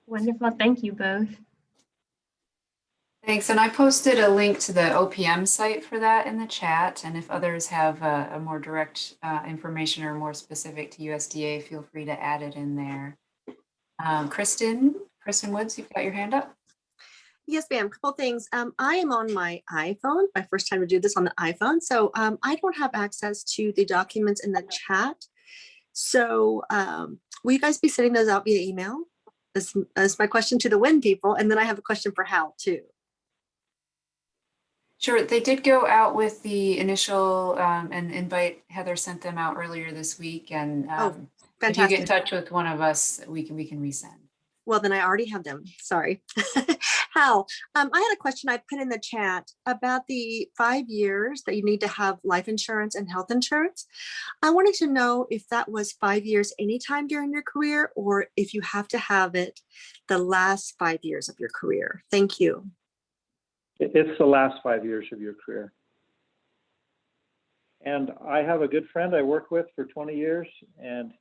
Speaker 11: Wonderful. Thank you both.
Speaker 6: Thanks. And I posted a link to the OPM site for that in the chat. And if others have a more direct information or more specific to USDA, feel free to add it in there. Kristen Woods, you've got your hand up.
Speaker 12: Yes, ma'am. Couple things. I am on my iPhone, my first time to do this on the iPhone. So I don't have access to the documents in the chat. So will you guys be sending those out via email? That's my question to the WiN people. And then I have a question for Hal too.
Speaker 6: Sure, they did go out with the initial and invite. Heather sent them out earlier this week, and if you get in
Speaker 12: Fantastic.
Speaker 6: touch with one of us, we can resend.
Speaker 12: Well, then I already have them. Sorry. Hal, I had a question I put in the chat about the 5 years that you need to have life insurance and health insurance. I wanted to know if that was 5 years anytime during your career, or if you have to have it the last 5 years of your career. Thank you.
Speaker 8: It's the last 5 years of your career. And I have a good friend I worked with for 20 years, and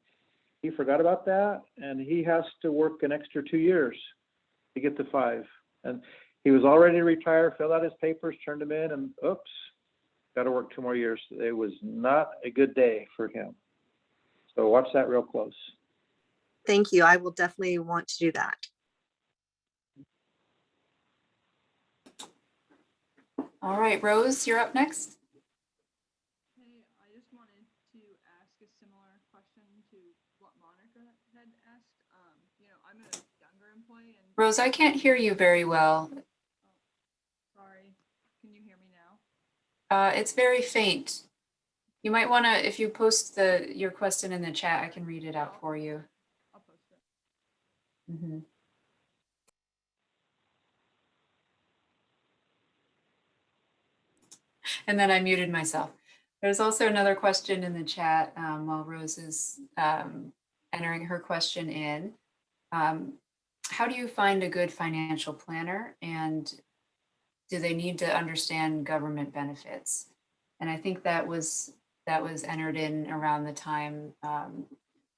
Speaker 8: he forgot about that, and he has to work an extra 2 years to get to 5. And he was already to retire, filled out his papers, turned them in, and oops, got to work 2 more years. It was not a good day for him. So watch that real close.
Speaker 12: Thank you. I will definitely want to do that.
Speaker 6: All right, Rose, you're up next.
Speaker 13: Hey, I just wanted to ask a similar question to what Monica had asked. I'm a younger employee and
Speaker 6: Rose, I can't hear you very well.
Speaker 13: sorry, can you hear me now?
Speaker 6: It's very faint. You might want to, if you post your question in the chat, I can read it out for you.
Speaker 13: I'll post it.
Speaker 6: Mm-hmm. And then I muted myself. There's also another question in the chat while Rose is entering her question in. How do you find a good financial planner, and do they need to understand government benefits? And I think that was entered in around the time,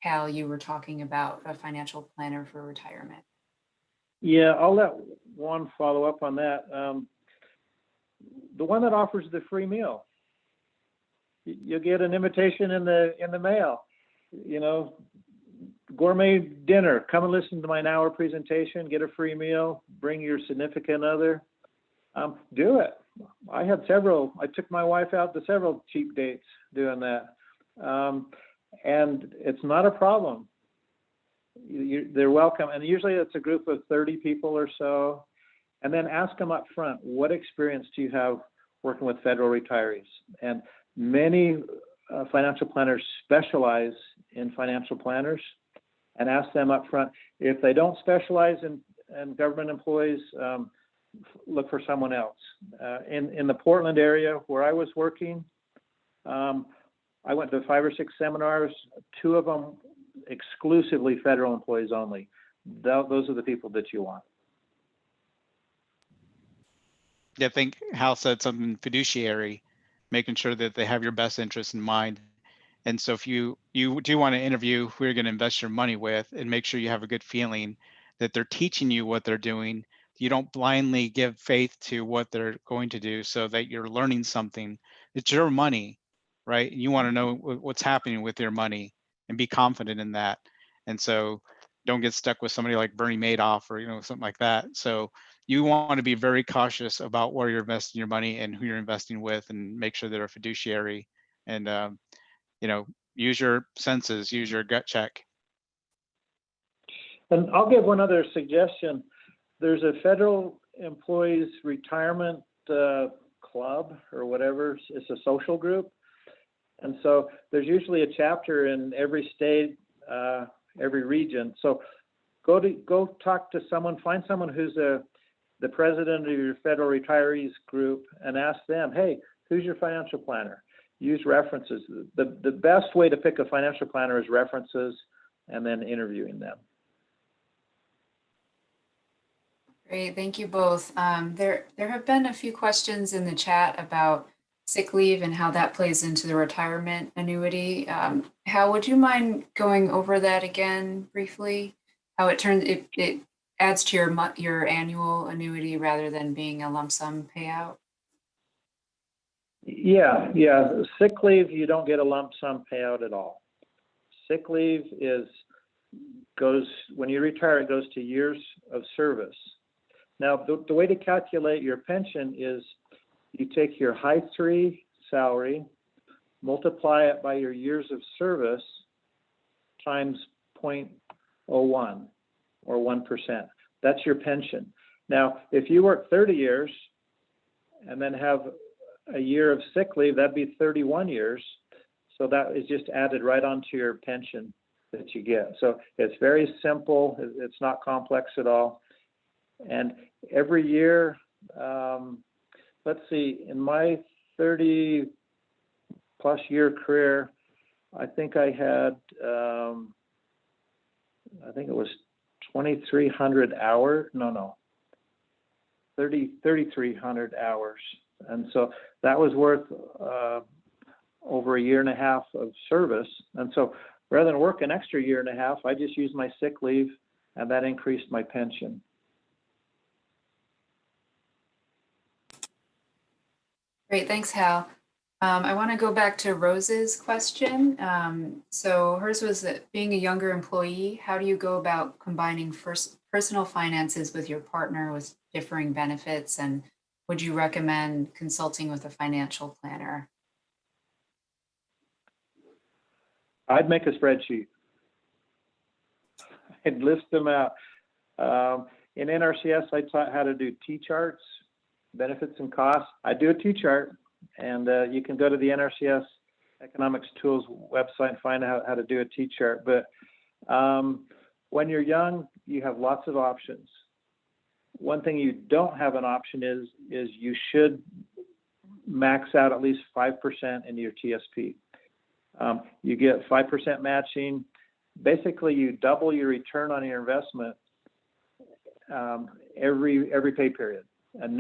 Speaker 6: Hal, you were talking about a financial planner for retirement.
Speaker 8: Yeah, I'll let Juan follow up on that. The one that offers the free meal, you'll get an invitation in the mail. Gourmet dinner. Come and listen to my hour presentation. Get a free meal. Bring your significant other. Do it. I had several. I took my wife out to several cheap dates doing that, and it's not a problem. They're welcome, and usually it's a group of 30 people or so. And then ask them up front, what experience do you have working with federal retirees? And many financial planners specialize in financial planners, and ask them up front. If they don't specialize in government employees, look for someone else. In the Portland area where I was working, I went to 5 or 6 seminars, 2 of them exclusively federal employees only. Those are the people that you want.
Speaker 5: Yeah, I think Hal said something fiduciary, making sure that they have your best interests in mind. And so if you do want to interview who you're going to invest your money with, and make sure you have a good feeling that they're teaching you what they're doing. You don't blindly give faith to what they're going to do, so that you're learning something. It's your money, right? You want to know what's happening with your money and be confident in that. And so don't get stuck with somebody like Bernie Madoff or something like that. So you want to be very cautious about where you're investing your money and who you're investing with, and make sure they're a fiduciary, and use your senses, use your gut check.
Speaker 8: And I'll give one other suggestion. There's a federal employees retirement club or whatever. It's a social group. And so there's usually a chapter in every state, every region. So go talk to someone, find someone who's the president of your federal retirees group, and ask them, hey, who's your financial planner? Use references. The best way to pick a financial planner is references, and then interviewing them.
Speaker 6: Great, thank you both. There have been a few questions in the chat about sick leave and how that plays into the retirement annuity. Hal, would you mind going over that again briefly? How it adds to your annual annuity rather than being a lump sum payout?
Speaker 8: Yeah. Sick leave, you don't get a lump sum payout at all. Sick leave is goes, when you retire, it goes to years of service. Now, the way to calculate your pension is you take your high 3 salary, multiply it by your years of service times 0.01 or 1%. That's your pension. Now, if you work 30 years and then have a year of sick leave, that'd be 31 years. So that is just added right onto your pension that you get. So it's very simple. It's not complex at all. And every year, let's see, in my 30 plus year career, I think I had, I think it was 2,300 hours. No, 3,300 hours. And so that was worth over a year and a half of service. And so rather than work an extra year and a half, I just used my sick leave, and that increased my pension.
Speaker 6: Great, thanks, Hal. I want to go back to Rose's question. So hers was that being a younger employee, how do you go about combining personal finances with your partner with differing benefits? And would you recommend consulting with a financial planner?
Speaker 8: I'd make a spreadsheet. I'd list them out. In NRCS, I taught how to do T-charts, benefits and costs. I do a T-chart, and you can go to the NRCS Economics Tools website and find out how to do a T-chart. But when you're young, you have lots of options. One thing you don't have an option is you should max out at least 5% in your TSP. You get 5% matching. Basically, you double your return on your investment every pay period. And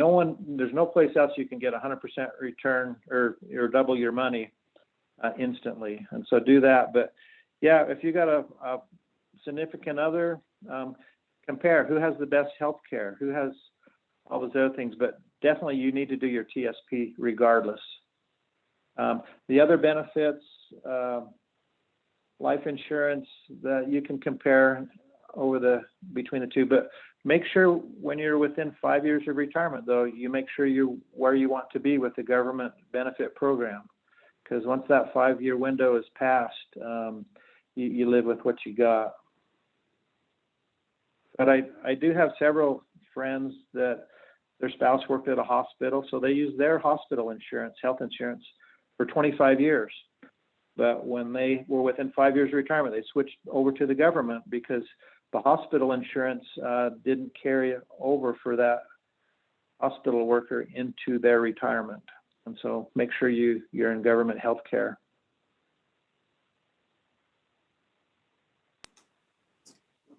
Speaker 8: there's no place else you can get 100% return or double your money instantly. And so do that. But yeah, if you got a significant other, compare who has the best health care, who has all those other things. But definitely you need to do your TSP regardless. The other benefits, life insurance, that you can compare between the two, but make sure when you're within 5 years of retirement, though, you make sure you're where you want to be with the government benefit program, because once that 5-year window is passed, you live with what you got. But I do have several friends that their spouse worked at a hospital, so they use their hospital insurance, health insurance, for 25 years. But when they were within 5 years of retirement, they switched over to the government because the hospital insurance didn't carry over for that hospital worker into their retirement. And so make sure you're in government health care.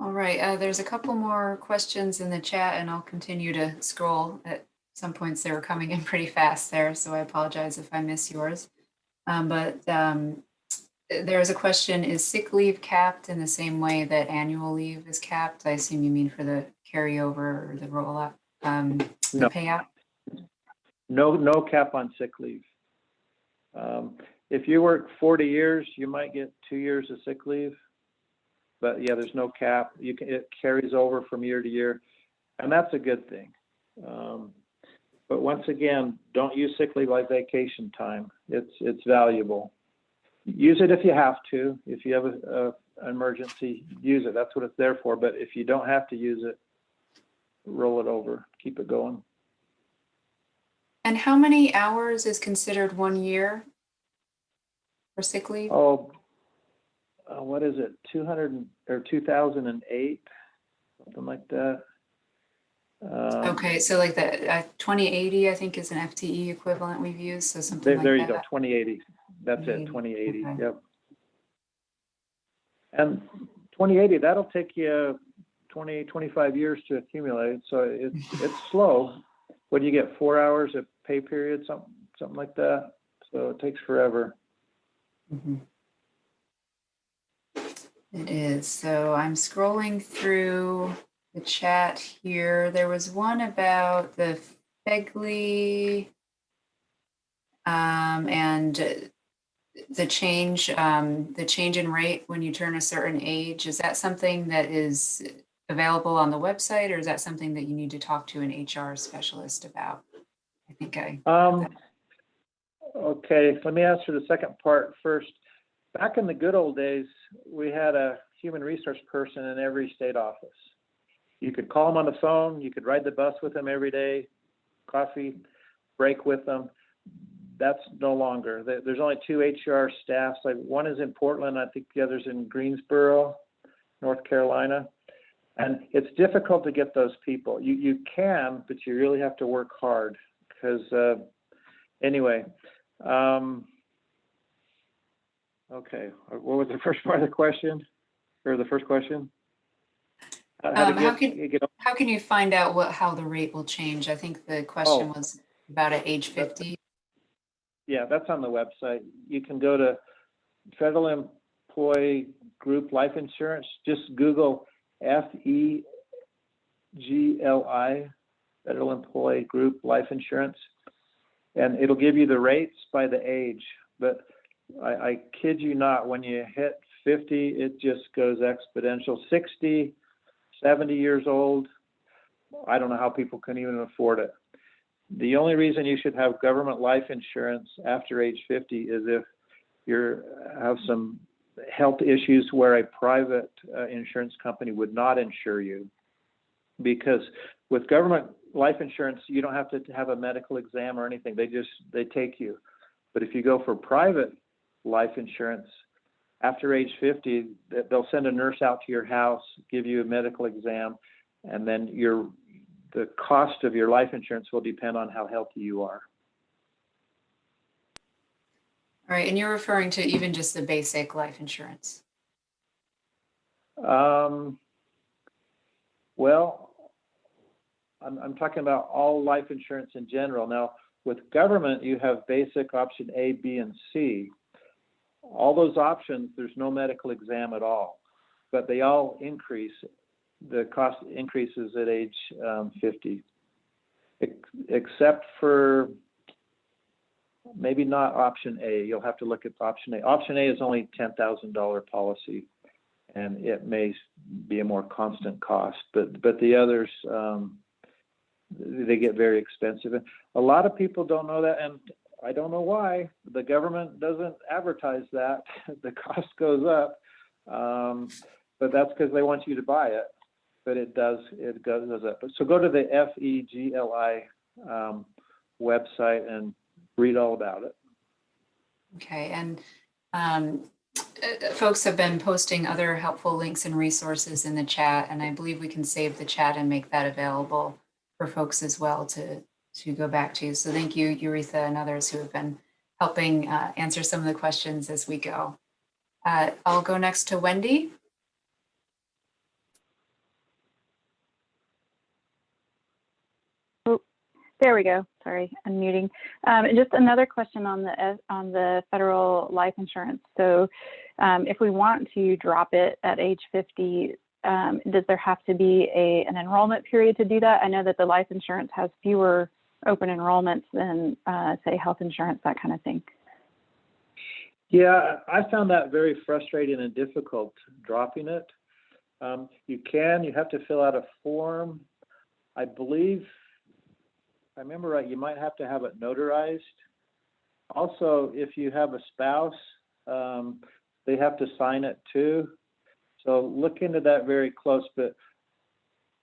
Speaker 6: All right, there's a couple more questions in the chat, and I'll continue to scroll. At some points they were coming in pretty fast there, so I apologize if I miss yours. There's a question, is sick leave capped in the same way that annual leave is capped? I assume you mean for the carryover or the roll-up, the payout?
Speaker 8: No cap on sick leave. If you work 40 years, you might get 2 years of sick leave. But yeah, there's no cap. It carries over from year to year, and that's a good thing. But once again, don't use sick leave like vacation time. It's valuable. Use it if you have to. If you have an emergency, use it. That's what it's there for. But if you don't have to use it, roll it over. Keep it going.
Speaker 6: And how many hours is considered 1 year for sick leave?
Speaker 8: What is it? 2008, something like that.
Speaker 6: Okay, so like the 2080, I think, is an FTE equivalent we've used. So something
Speaker 8: there
Speaker 6: like
Speaker 8: you
Speaker 6: that.
Speaker 8: go, 2080. That's it, 2080.
Speaker 6: Okay.
Speaker 8: Yep. And 2080, that'll take you 25 years to accumulate. So it's slow. What do you get? 4 hours a pay period, something like that. So it takes forever.
Speaker 6: Mm-hmm. It is. So I'm scrolling through the chat here. There was one about the FEGLI and the change in rate when you turn a certain age, is that something that is available on the website, or is that something that you need to talk to an HR specialist about? I think
Speaker 8: Okay, let me answer the second part first. Back in the good old days, we had a human resource person in every state office. You could call them on the phone, you could ride the bus with them every day, coffee break with them. That's no longer. There's only 2 HR staffs. Like one is in Portland, I think the other's in Greensboro, North Carolina. And it's difficult to get those people. You can, but you really have to work hard. Because anyway, okay, what was the first part of the question? Or the first question?
Speaker 6: how can you find out how the rate will change? I think the question was about at age 50.
Speaker 8: Yeah, that's on the website. You can go to Federal Employee Group Life Insurance. Just Google FEGLI, Federal Employee Group Life Insurance, and it'll give you the rates by the age. But I kid you not, when you hit 50, it just goes exponential. 60, 70 years old, I don't know how people can even afford it. The only reason you should have government life insurance after age 50 is if you have some health issues where a private insurance company would not insure you. Because with government life insurance, you don't have to have a medical exam or anything. They take you. But if you go for private life insurance, after age 50, they'll send a nurse out to your house, give you a medical exam, and then the cost of your life insurance will depend on how healthy you are.
Speaker 6: All right, and you're referring to even just the basic life insurance?
Speaker 8: Well, I'm talking about all life insurance in general. Now, with government, you have basic option A, B, and C. All those options, there's no medical exam at all, but they all increase. The cost increases at age 50, except for maybe not option A. You'll have to look at option A. Option A is only $10,000 policy, and it may be a more constant cost, but the others, they get very expensive. And a lot of people don't know that, and I don't know why. The government doesn't advertise that. The cost goes up, but that's because they want you to buy it. But it goes up. So go to the FEGLI website and read all about it.
Speaker 6: Okay, and folks have been posting other helpful links and resources in the chat, and I believe we can save the chat and make that available for folks as well to go back to. So thank you, Eureka, and others who have been helping answer some of the questions as we go. I'll go next to Wendy.
Speaker 14: There we go. Sorry, unmuting. Just another question on the federal life insurance. So if we want to drop it at age 50, does there have to be an enrollment period to do that? I know that the life insurance has fewer open enrollments than say health insurance, that kind of thing.
Speaker 8: Yeah, I found that very frustrating and difficult dropping it. You have to fill out a form. I believe, if I remember right, you might have to have it notarized. Also, if you have a spouse, they have to sign it too. So look into that very close. But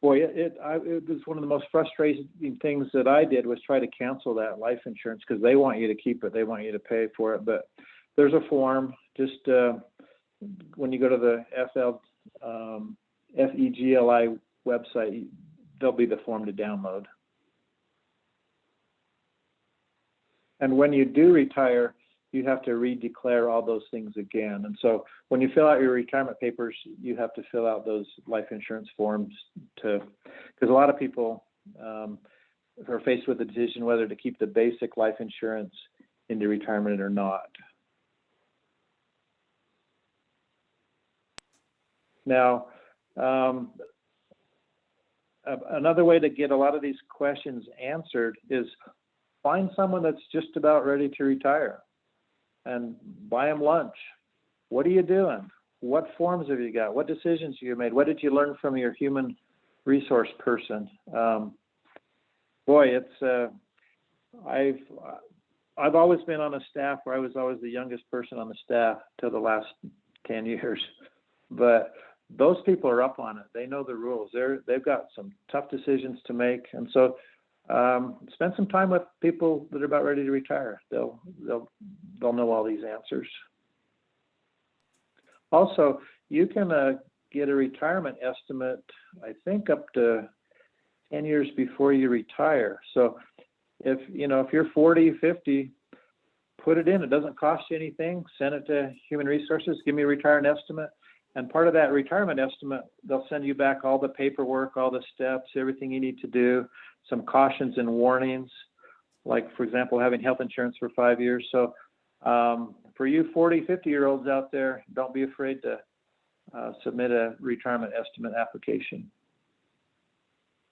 Speaker 8: boy, it was one of the most frustrating things that I did was try to cancel that life insurance because they want you to keep it. They want you to pay for it. But there's a form. Just when you go to the FEGLI website, there'll be the form to download. And when you do retire, you have to redeclare all those things again. And so when you fill out your retirement papers, you have to fill out those life insurance forms because a lot of people are faced with the decision whether to keep the basic life insurance into retirement or not. Now, another way to get a lot of these questions answered is find someone that's just about ready to retire. and buy them lunch. What are you doing? What forms have you got? What decisions you made? What did you learn from your human resource person? Boy, it's I've always been on a staff where I was always the youngest person on the staff till the last 10 years, but those people are up on it. They know the rules. They've got some tough decisions to make, and so spend some time with people that are about ready to retire. They'll know all these answers. Also, you can get a retirement estimate, I think, up to 10 years before you retire. So if you're 40, 50, put it in. It doesn't cost you anything. Send it to Human Resources. Give me a retirement estimate. And part of that retirement estimate, they'll send you back all the paperwork, all the steps, everything you need to do, some cautions and warnings, like, for example, having health insurance for 5 years. So for you 40, 50-year-olds out there, don't be afraid to submit a retirement estimate application.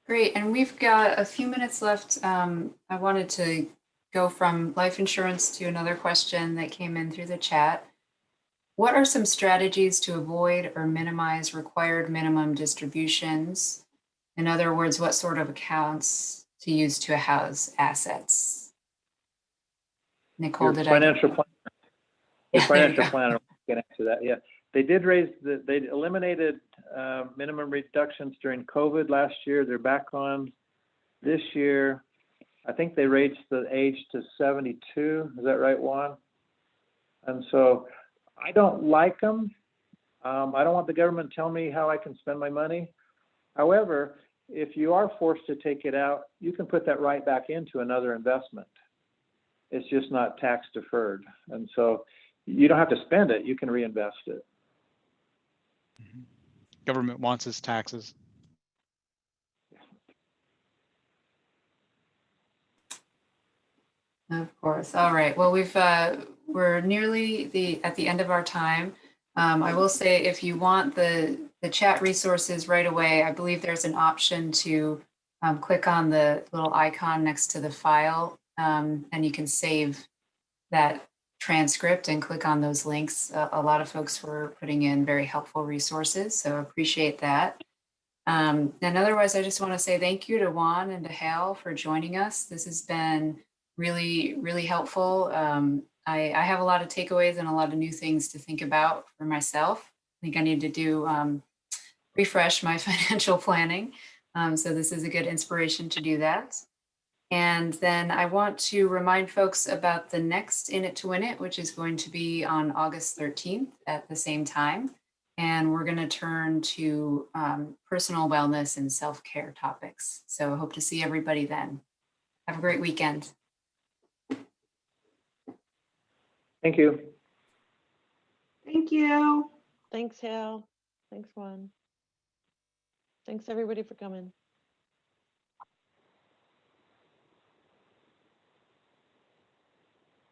Speaker 6: Great, and we've got a few minutes left. I wanted to go from life insurance to another question that came in through the chat. What are some strategies to avoid or minimize required minimum distributions? In other words, what sort of accounts to use to house assets? Nicole,
Speaker 8: Your financial planner can answer that. Yeah, they did they eliminated minimum reductions during COVID last year. They're back on this year. I think they raised the age to 72. Is that right, Juan? And so I don't like them. I don't want the government telling me how I can spend my money. However, if you are forced to take it out, you can put that right back into another investment. It's just not tax deferred. And so you don't have to spend it, you can reinvest it.
Speaker 5: Government wants its taxes.
Speaker 6: Of course. All right. Well, we're nearly at the end of our time. I will say, if you want the chat resources right away, I believe there's an option to click on the little icon next to the file, and you can save that transcript and click on those links. A lot of folks were putting in very helpful resources, so appreciate that. And otherwise, I just want to say thank you to Juan and to Hal for joining us. This has been really, really helpful. I have a lot of takeaways and a lot of new things to think about for myself. I think I need to do refresh my financial planning. So this is a good inspiration to do that. And then I want to remind folks about the next In It to Win It, which is going to be on August 13th at the same time. And we're going to turn to personal wellness and self-care topics. So I hope to see everybody then. Have a great weekend.
Speaker 8: Thank you.
Speaker 9: Thank you.
Speaker 1: Thanks, Hal. Thanks, Juan. Thanks, everybody, for coming.